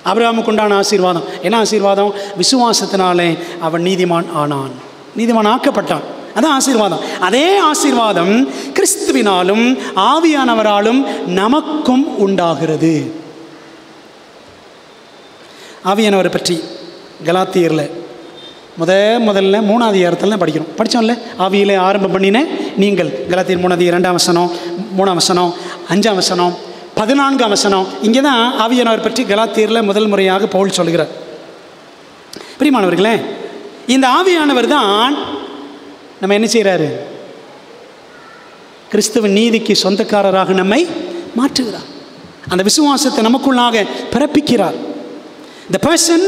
ஆபிரகாமுக்கு உண்டான ஆசீர்வாதம் என்ன ஆசீர்வாதம்? விசுவாசத்தினாலே அவன் நீதிமான் ஆனான், நீதிமான் ஆக்கப்பட்டான். அதான் ஆசீர்வாதம். அதே ஆசீர்வாதம் கிறிஸ்துவினாலும் ஆவியானவராலும் நமக்கும் உண்டாகிறது. ஆவியானவரை பற்றி கலாத்தியரில் முதல்ல 3ஆம் அதிகாரத்தில் படித்தோம்ல. ஆவியிலே ஆரம்பம் பண்ணின நீங்கள், கலாத்தியர் 3 அதிகாரம் 2ஆம் வசனம், 3ஆம் வசனம், 5ஆம் வசனம், 14ஆம் வசனம். இங்கே தான் ஆவியானவர் பற்றி கலாத்தியரில் முதல் முறையாக பவுல் சொல்கிறார். பிரியமானவர்களே, இந்த ஆவியானவர் தான் நம்ம என்ன செய்கிறாரு? கிறிஸ்துவின் நீதிக்கு சொந்தக்காரராக நம்மை மாற்றுகிறார். அந்த விசுவாசத்தை நமக்குள்ளாக பிறப்பிக்கிறார். The person,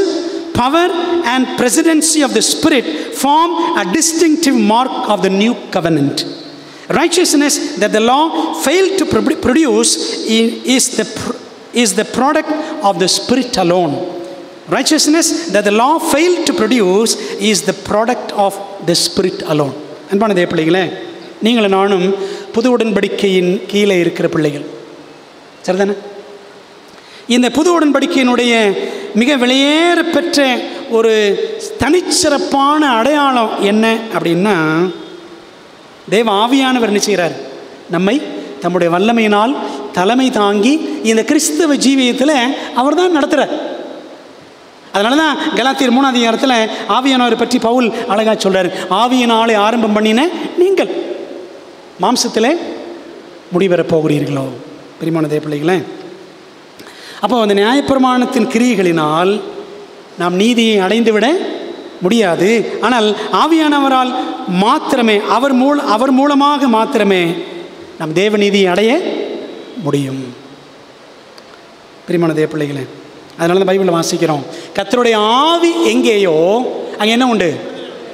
power and presidency of the Spirit form a distinctive mark of the new covenant. Righteousness that the law failed to produce is the product of the Spirit alone. Righteousness that the law failed to produce is the product of the Spirit alone. அன்பான தேவ பிள்ளைகளே, நீங்களும் நானும் புது உடன்படிக்கையின் கீழே இருக்கிற பிள்ளைகள், சரிதானே? இந்த புது உடன்படிக்கையினுடைய மிக வெளியேற பெற்ற ஒரு தனிச்சிறப்பான அடையாளம் என்ன அப்படின்னா, தேவ ஆவியானவர் என்ன செய்கிறார்? நம்மை தம்முடைய வல்லமையினால் தலைமை தாங்கி இந்த கிறிஸ்தவ ஜீவியத்தில் அவர் தான் நடத்துகிறார். அதனால தான் கலாத்தியர் 3ஆம் அதிகாரத்தில் ஆவியானவரை பற்றி பவுல் அழகாக சொல்கிறார். ஆவியினாலே ஆரம்பம் பண்ணின நீங்கள் மாம்சத்தில் முடிவெறப் போகிறீர்களோ? பிரியமான தேவ பிள்ளைகளே, அப்போ அந்த நியாயப்பிரமாணத்தின் கிரியைகளினால் நாம் நீதியை அடைந்துவிட முடியாது. ஆனால் ஆவியானவரால் மாத்திரமே, அவர் மூலமாக மாத்திரமே நாம் தேவ நீதியை அடைய முடியும். பிரியமான தேவ பிள்ளைகளே, அதனால தான் பைபிளில் வாசிக்கிறோம், கர்த்தருடைய ஆவி எங்கேயோ அங்கே என்ன உண்டு?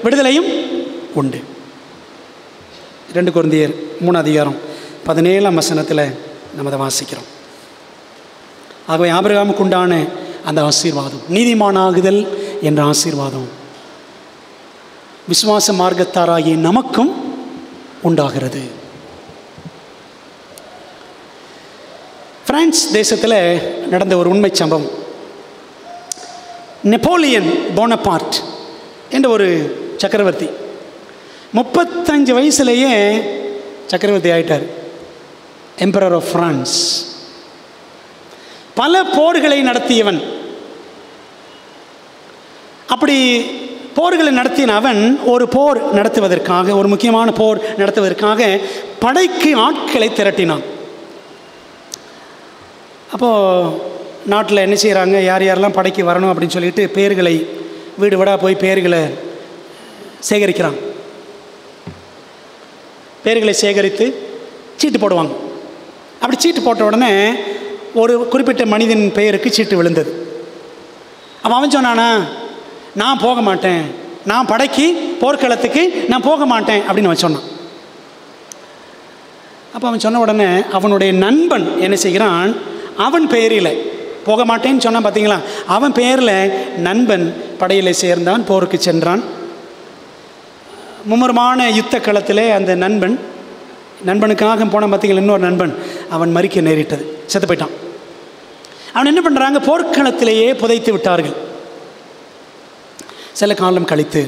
விடுதலையும் உண்டு. 2 கொரிந்தியர் 3ஆம் அதிகாரம் 17ஆம் வசனத்தில் நம்ம அதை வாசிக்கிறோம். ஆகவே ஆபிரகாமுக்கு உண்டான அந்த ஆசீர்வாதம், நீதிமானாகுதல் என்ற ஆசீர்வாதம், விசுவாச மார்க்கத்தாராகிய நமக்கும் உண்டாகிறது. பிரான்ஸ் தேசத்தில் நடந்த ஒரு உண்மை சம்பவம். நெப்போலியன் போனபார்ட் என்ற ஒரு சக்கரவர்த்தி 35 வயசுலேயே சக்கரவர்த்தி ஆயிட்டார். Emperor of France. பல போர்களை நடத்தியவன். அப்படி போர்களை நடத்தின அவன் ஒரு போர் நடத்துவதற்காக, ஒரு முக்கியமான போர் நடத்துவதற்காக படைக்கு ஆட்களை திரட்டினான். அப்போது நாட்டில் என்ன செய்கிறாங்க, யார் யாரெல்லாம் படைக்கு வரணும் அப்படின்னு சொல்லிட்டு பேர்களை வீடு வீடாக போய் பேர்களை சேகரிக்கிறான். பேர்களை சேகரித்து சீட்டு போடுவாங்க. அப்படி சீட்டு போட்ட உடனே ஒரு குறிப்பிட்ட மனிதன் பெயருக்கு சீட்டு விழுந்தது. அவன் சொன்னானா, நான் போக மாட்டேன், நான் படைக்கு போர்க்களத்துக்கு நான் போக மாட்டேன் அப்படின்னு அவன் சொன்னான். அப்போ அவன் சொன்ன உடனே அவனுடைய நண்பன் என்ன செய்கிறான், அவன் பெயரில் போக மாட்டேன்னு சொன்னான் பார்த்தீங்களா, அவன் பெயரில் நண்பன் படையில் சேர்ந்தான், போருக்கு சென்றான். மும்முரமான யுத்த களத்திலே அந்த நண்பனுக்காக போனான் பார்த்தீங்களா, இன்னொரு நண்பன் அவன் மரிக்க நேரிட்டது, செத்து போயிட்டான். அவன் என்ன பண்ணுறாங்க, போர்க்களத்திலேயே புதைத்து விட்டார்கள். சில காலம் கழித்து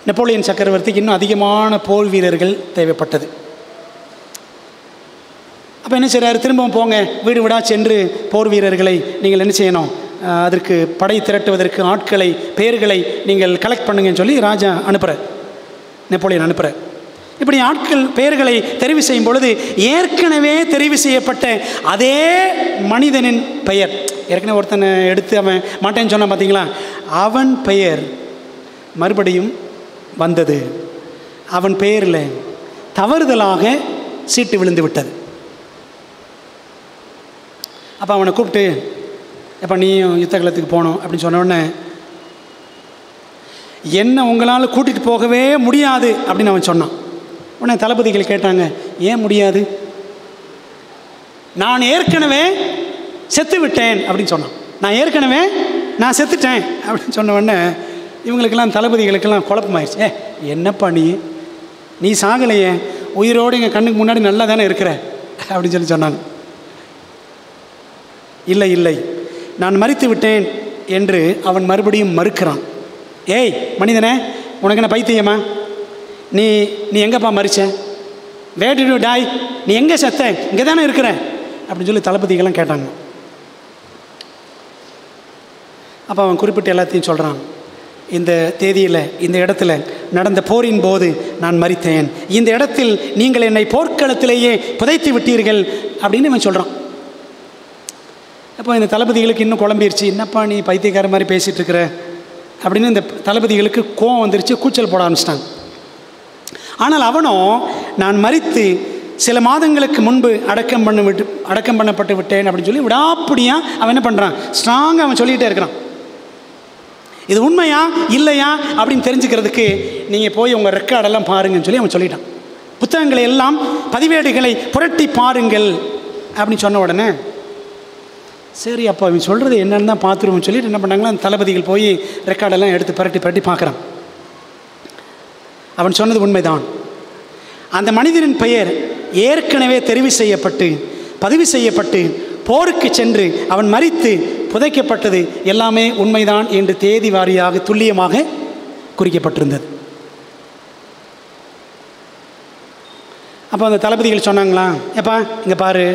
நெப்போலியன் சக்கரவர்த்திக்கு இன்னும் அதிகமான போர் வீரர்கள் தேவைப்பட்டது. அப்போ என்ன செய்கிறார், திரும்பவும் போங்க, வீடு வீடாக சென்று போர் வீரர்களை நீங்கள் என்ன செய்யணும், அதற்கு படை திரட்டுவதற்கு ஆட்களை பெயர்களை நீங்கள் கலெக்ட் பண்ணுங்கன்னு சொல்லி ராஜா அனுப்புகிறார், நெப்போலியன் அனுப்புகிறார். இப்படி ஆட்கள் பெயர்களை தெரிவு செய்யும் பொழுது ஏற்கனவே தெரிவு செய்யப்பட்ட அதே மனிதனின் பெயர், ஏற்கனவே ஒருத்தனை எடுத்து அவன் மாட்டேன்னு சொன்னான் பார்த்தீங்களா, அவன் பெயர் மறுபடியும் வந்தது. அவன் பெயரில் தவறுதலாக சீட்டு விழுந்து விட்டது. அப்போ அவனை கூப்பிட்டு, எப்போ நீயும் யுத்த களத்துக்கு போகணும் அப்படின்னு சொன்ன உடனே, என்ன உங்களால் கூட்டிகிட்டு போகவே முடியாது அப்படின்னு அவன் சொன்னான். உடனே தளபதிகள் கேட்டாங்க, ஏன் முடியாது? நான் ஏற்கனவே செத்து விட்டேன் அப்படின்னு சொன்னான். நான் செத்துட்டேன் அப்படின்னு சொன்ன உடனே இவங்களுக்கெல்லாம், தளபதிகளுக்கெல்லாம் குழப்பமாயிடுச்சு. என்னப்பா நீ சாகலையே, உயிரோடு எங்கள் கண்ணுக்கு முன்னாடி நல்லா தானே இருக்கிற அப்படின்னு சொல்லி சொன்னாங்க. இல்லை, நான் மரித்து விட்டேன் என்று அவன் மறுபடியும் மறுக்கிறான். ஏய் மனிதனே, உனக்கு என்ன பைத்தியமா? நீ எங்கேப்பா மறிச்ச? Where did you die? நீ எங்கே செத்த? இங்கே தானே இருக்கிற அப்படின்னு சொல்லி தளபதிகள்லாம் கேட்டாங்க. அப்போ அவன் குறிப்பிட்டு எல்லாத்தையும் சொல்கிறான். இந்த தேதியில் இந்த இடத்துல நடந்த போரின் போது நான் மரித்தேன், இந்த இடத்தில் நீங்கள் என்னை போர்க்களத்திலேயே புதைத்து விட்டீர்கள் அப்படின்னு அவன் சொல்கிறான். அப்போ இந்த தளபதிகளுக்கு இன்னும் குழம்பிருச்சு, என்னப்பா நீ பைத்தியக்கார மாதிரி பேசிகிட்டு இருக்கிற அப்படின்னு இந்த தளபதிகளுக்கு கோவம் வந்துருச்சு, கூச்சல் போட ஆரம்பிச்சிட்டாங்க. ஆனால் அவனும் நான் மரித்து சில மாதங்களுக்கு முன்பு அடக்கம் பண்ணப்பட்டு விட்டேன் அப்படின்னு சொல்லி விடாப்படியாக அவன் என்ன பண்ணுறான், ஸ்ட்ராங்காக அவன் சொல்லிகிட்டே இருக்கிறான். இது உண்மையா இல்லையா அப்படின்னு தெரிஞ்சுக்கிறதுக்கு நீங்கள் போய் உங்கள் ரெக்கார்டெல்லாம் பாருங்கன்னு சொல்லி அவன் சொல்லிட்டான். புத்தகங்களை எல்லாம் பதிவேடுகளை புரட்டி பாருங்கள் அப்படின்னு சொன்ன உடனே சரி, அப்போ அவன் சொல்கிறது என்னென்னு தான் பார்த்துருவோம்னு சொல்லிட்டு என்ன பண்ணாங்களா, அந்த தளபதிகள் போய் ரெக்கார்டெல்லாம் எடுத்து பரட்டி பார்க்குறான். அவன் சொன்னது உண்மைதான். அந்த மனிதனின் பெயர் ஏற்கனவே தெரிவு செய்யப்பட்டு பதிவு செய்யப்பட்டு போருக்கு சென்று அவன் மரித்து புதைக்கப்பட்டது எல்லாமே உண்மைதான் என்று தேதி வாரியாக துல்லியமாக குறிக்கப்பட்டிருந்தது. அப்போ அந்த தளபதிகள் சொன்னாங்களா, எப்பா இங்கே பாரு,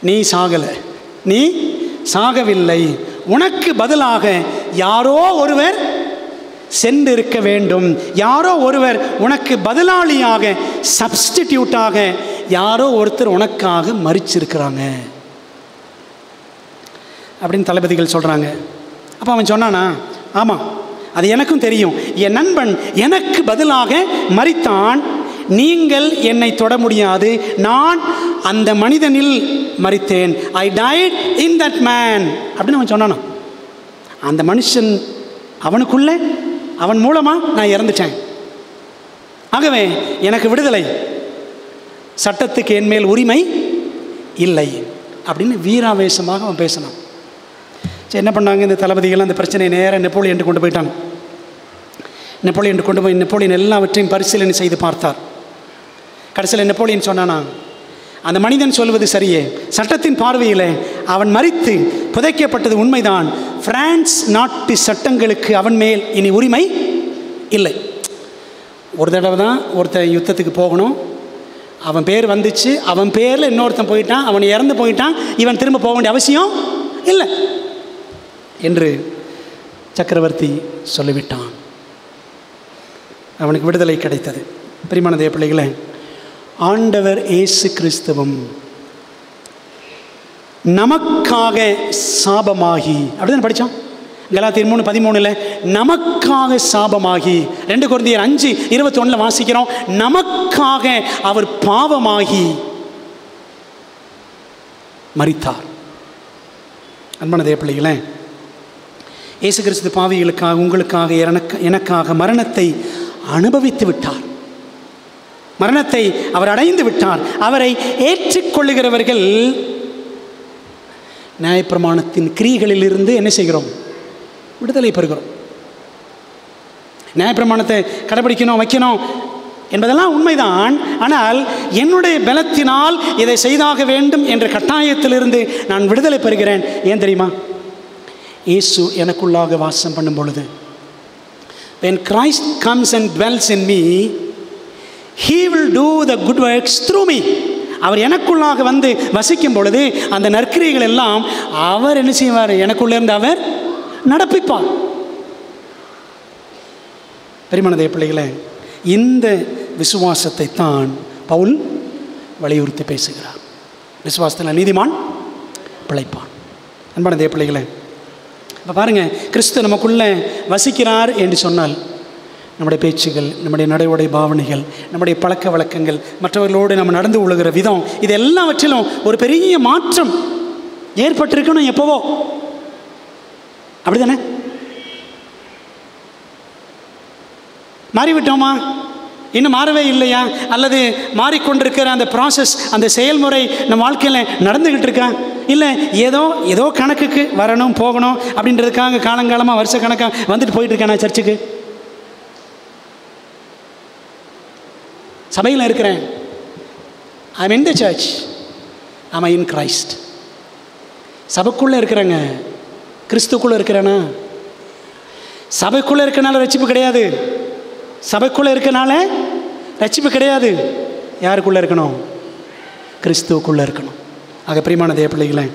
நீ சாகலை, நீ சாகவில்லை, உனக்கு பதிலாக யாரோ ஒருவர் சென்றிருக்க வேண்டும், யாரோ ஒருவர் உனக்கு பதிலாளியாக சப்ஸ்டிடியூட்டாக யாரோ ஒருத்தர் உனக்காக மரிச்சிருக்கிறாங்க அப்படின்னு தளபதிகள் சொல்கிறாங்க. அப்போ அவன் சொன்னானா, ஆமாம் அது எனக்கும் தெரியும், என் நண்பன் எனக்கு பதிலாக மரித்தான், நீங்கள் என்னை தொட முடியாது, நான் அந்த மனிதனில் மரித்தேன், ஐ டைட் இன் தட் மேன் அப்படின்னு அவன் சொன்னானா. அந்த மனுஷன் அவனுக்குள்ளே அவன் மூலமாக நான் இறந்துட்டேன், ஆகவே எனக்கு விடுதலை, சட்டத்துக்கு என் மேல் உரிமை இல்லை அப்படின்னு வீராவேசமாக அவன் பேசினான். சரி, என்ன பண்ணாங்க இந்த தளபதிகள், அந்த பிரச்சனையை நேராக நெப்போலியன் கொண்டு போயிட்டாங்க. நெப்போலியன் கொண்டு போய் நெப்போலியன் எல்லாவற்றையும் பரிசீலனை செய்து பார்த்தார். கடைசியில் நெப்போலியன் சொன்னானா, அந்த மனிதன் சொல்வது சரியே, சட்டத்தின் பார்வையில் அவன் மரித்து புதைக்கப்பட்டது உண்மைதான், பிரான்ஸ் நாட்டு சட்டங்களுக்கு அவன் மேல் இனி உரிமை இல்லை. ஒரு தடவை தான் ஒருத்தன் யுத்தத்துக்கு போகணும், அவன் பேர் வந்துச்சு, அவன் பேரில் இன்னொருத்தன் போயிட்டான், அவன் இறந்து போயிட்டான், இவன் திரும்ப போக வேண்டிய அவசியம் இல்லை என்று சக்கரவர்த்தி சொல்லிவிட்டான். அவனுக்கு விடுதலை கிடைத்தது. பிரியமான தேவ பிள்ளைகளே, ஆண்டவர் இயேசு கிறிஸ்துவும் நமக்காக சாபமாகி, அப்படிதான் படித்தோம் கலாத்தியர் 3:13 நமக்காக சாபமாகி, 2 கொரிந்தியர் 5:21 வாசிக்கிறோம், நமக்காக அவர் பாவமாகி மரித்தார். அன்பான தேவ பிள்ளைகளே, இயேசு கிறிஸ்து பாவிகளுக்காக உங்களுக்காக எனக்காக மரணத்தை அனுபவித்து விட்டார், மரணத்தை அவர் அடைந்து விட்டார். அவரை ஏற்றுக்கொள்ளுகிறவர்கள் நியாயப்பிரமாணத்தின் கிரியைகளில் இருந்து என்ன செய்கிறோம், விடுதலை பெறுகிறோம். நியாயப்பிரமாணத்தை கடைபிடிக்கணும் வைக்கணும் என்பதெல்லாம் உண்மைதான், ஆனால் என்னுடைய பலத்தினால் இதை செய்தாக வேண்டும் என்ற கட்டாயத்திலிருந்து நான் விடுதலை பெறுகிறேன். ஏன் தெரியுமா, இயேசு எனக்குள்ளாக வாசம் பண்ணும் பொழுது, when Christ comes and dwells in me, he will do the good works through me. அவர் எனக்குள்ளாக வந்து வசிக்கும் பொழுது அந்த நற்கிரியைகள் எல்லாம் அவர் என்ன செய்வார், எனக்குள்ளே இருந்து அவர் நடப்பிப்பார். பெரியமான தேவ பிள்ளைகளே, இந்த விசுவாசத்தை தான் பவுல் வலியுறுத்தி பேசுகிறார். விசுவாசத்தில் நீதிமான் பிழைப்பான். அன்பான தேவ பிள்ளைகளே, இப்போ பாருங்கள், கிறிஸ்து நமக்குள்ளே வசிக்கிறார் என்று சொன்னால் நம்முடைய பேச்சுகள், நம்முடைய நடை உடை பாவனைகள், நம்முடைய பழக்க வழக்கங்கள், மற்றவர்களோடு நம்ம நடந்து கொள்ளுகிற விதம், இது எல்லாவற்றிலும் ஒரு பெரிய மாற்றம் ஏற்பட்டிருக்கணும். எப்போவோ அப்படி தானே? மாறிவிட்டோமா? இன்னும் மாறவே இல்லையா? அல்லது மாறிக்கொண்டிருக்கிற அந்த ப்ராசஸ், அந்த செயல்முறை நம்ம வாழ்க்கையில் நடந்துக்கிட்டு இருக்கா? இல்லை ஏதோ கணக்குக்கு வரணும் போகணும் அப்படின்றதுக்காக காலங்காலமாக வருஷ கணக்காக வந்துட்டு போயிட்டு இருக்கேன். நான் சர்ச்சுக்கு, சபையில் இருக்கிறேன், I am in the church, I in Christ. சபைக்குள்ளே இருக்கிறேங்க, கிறிஸ்துக்குள்ளே இருக்கிறேனா? சபைக்குள்ளே இருக்கனால ரட்சிப்பு கிடையாது, சபைக்குள்ளே இருக்கனால ரட்சிப்பு கிடையாது. யாருக்குள்ளே இருக்கணும்? கிறிஸ்துவுக்குள்ளே இருக்கணும். ஆக பிரியமான தேவ பிள்ளைகளே,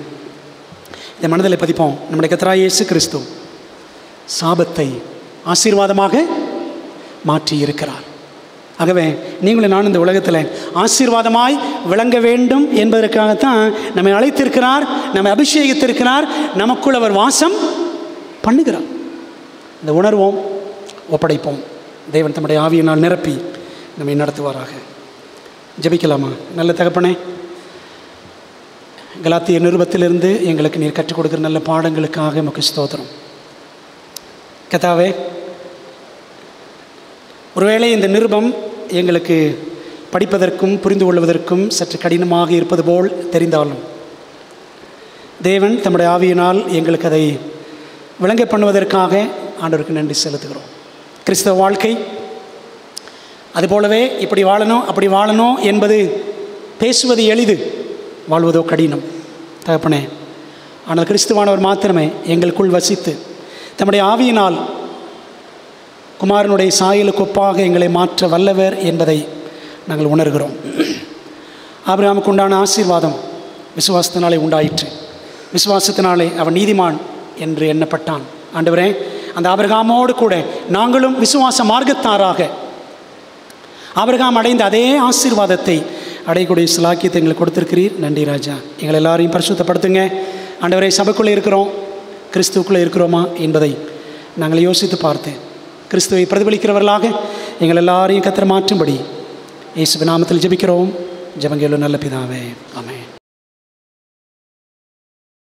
இந்த மனதில் பதிப்போம். நம்முடைய கர்த்தராகிய இயேசு கிறிஸ்து சாபத்தை ஆசீர்வாதமாக மாற்றி இருக்கிறார். ஆகவே நீங்களும் நான் இந்த உலகத்தில் ஆசீர்வாதமாய் விளங்க வேண்டும் என்பதற்காகத்தான் நம்மை அழைத்திருக்கிறார், நம்மை அபிஷேகித்திருக்கிறார், நமக்குள் அவர் வாசம் பண்ணுகிறார். இந்த உணர்வோம், ஒப்படைப்போம். தேவன் தம்முடைய ஆவியினால் நிரப்பி நம்மை நடத்துவாராக. ஜெபிக்கலாமா? நல்ல தகப்பனே, கலாத்திய நிருபத்திலிருந்து எங்களுக்கு நீர் கற்றுக் கொடுக்குற நல்ல பாடங்களுக்காக உமக்கு ஸ்தோத்திரம். கர்த்தாவே, ஒருவேளை இந்த நிருபம் எங்களுக்கு படிப்பதற்கும் புரிந்து கொள்வதற்கும் சற்று கடினமாக இருப்பது போல் தெரிந்தாலும் தேவன் தம்முடைய ஆவியினால் எங்களுக்கு அதை விளங்க பண்ணுவதற்காக ஆண்டவருக்கு நன்றி செலுத்துகிறோம். கிறிஸ்தவ வாழ்க்கை அதுபோலவே இப்படி வாழணும் அப்படி வாழணும் என்பது பேசுவது எளிது, வாழ்வதோ கடினம் தகப்பனே. ஆனால் கிறிஸ்துவானவர் மாத்திரமே எங்களுக்குள் வசித்து தம்முடைய ஆவியினால் குமாரனுடைய சாயலுக்கு ஒப்பாக எங்களை மாற்ற வல்லவர் என்பதை நாங்கள் உணர்கிறோம். ஆபிரகாமுக்கு உண்டான ஆசீர்வாதம் விசுவாசத்தினாலே உண்டாயிற்று. விசுவாசத்தினாலே அவன் நீதிமான் என்று எண்ணப்பட்டான். ஆண்டவரே, அந்த ஆபிரகாமோடு கூட நாங்களும் விசுவாச மார்க்கத்தாராக ஆபிரகாம் அடைந்த அதே ஆசீர்வாதத்தை அடையக்கூடிய சிலாக்கியத்தை எங்களுக்கு கொடுத்திருக்கிறீர். நன்றி ராஜா. எங்களை எல்லாரையும் பரிசுத்தப்படுத்துங்க. ஆண்டவரே, சபைக்குள்ளே இருக்கிறோம், கிறிஸ்துவுக்குள்ளே இருக்கிறோமா என்பதை நாங்கள் யோசித்து பார்த்து கிறிஸ்துவை பிரதிபலிக்கிறவர்களாக எங்கள் எல்லாரையும் கர்த்தர் மாற்றும்படி இயேசுவின் நாமத்தில் ஜெபிக்கிறோம். ஜெபம் கேளும் நல்ல பிதாவே, ஆமென்.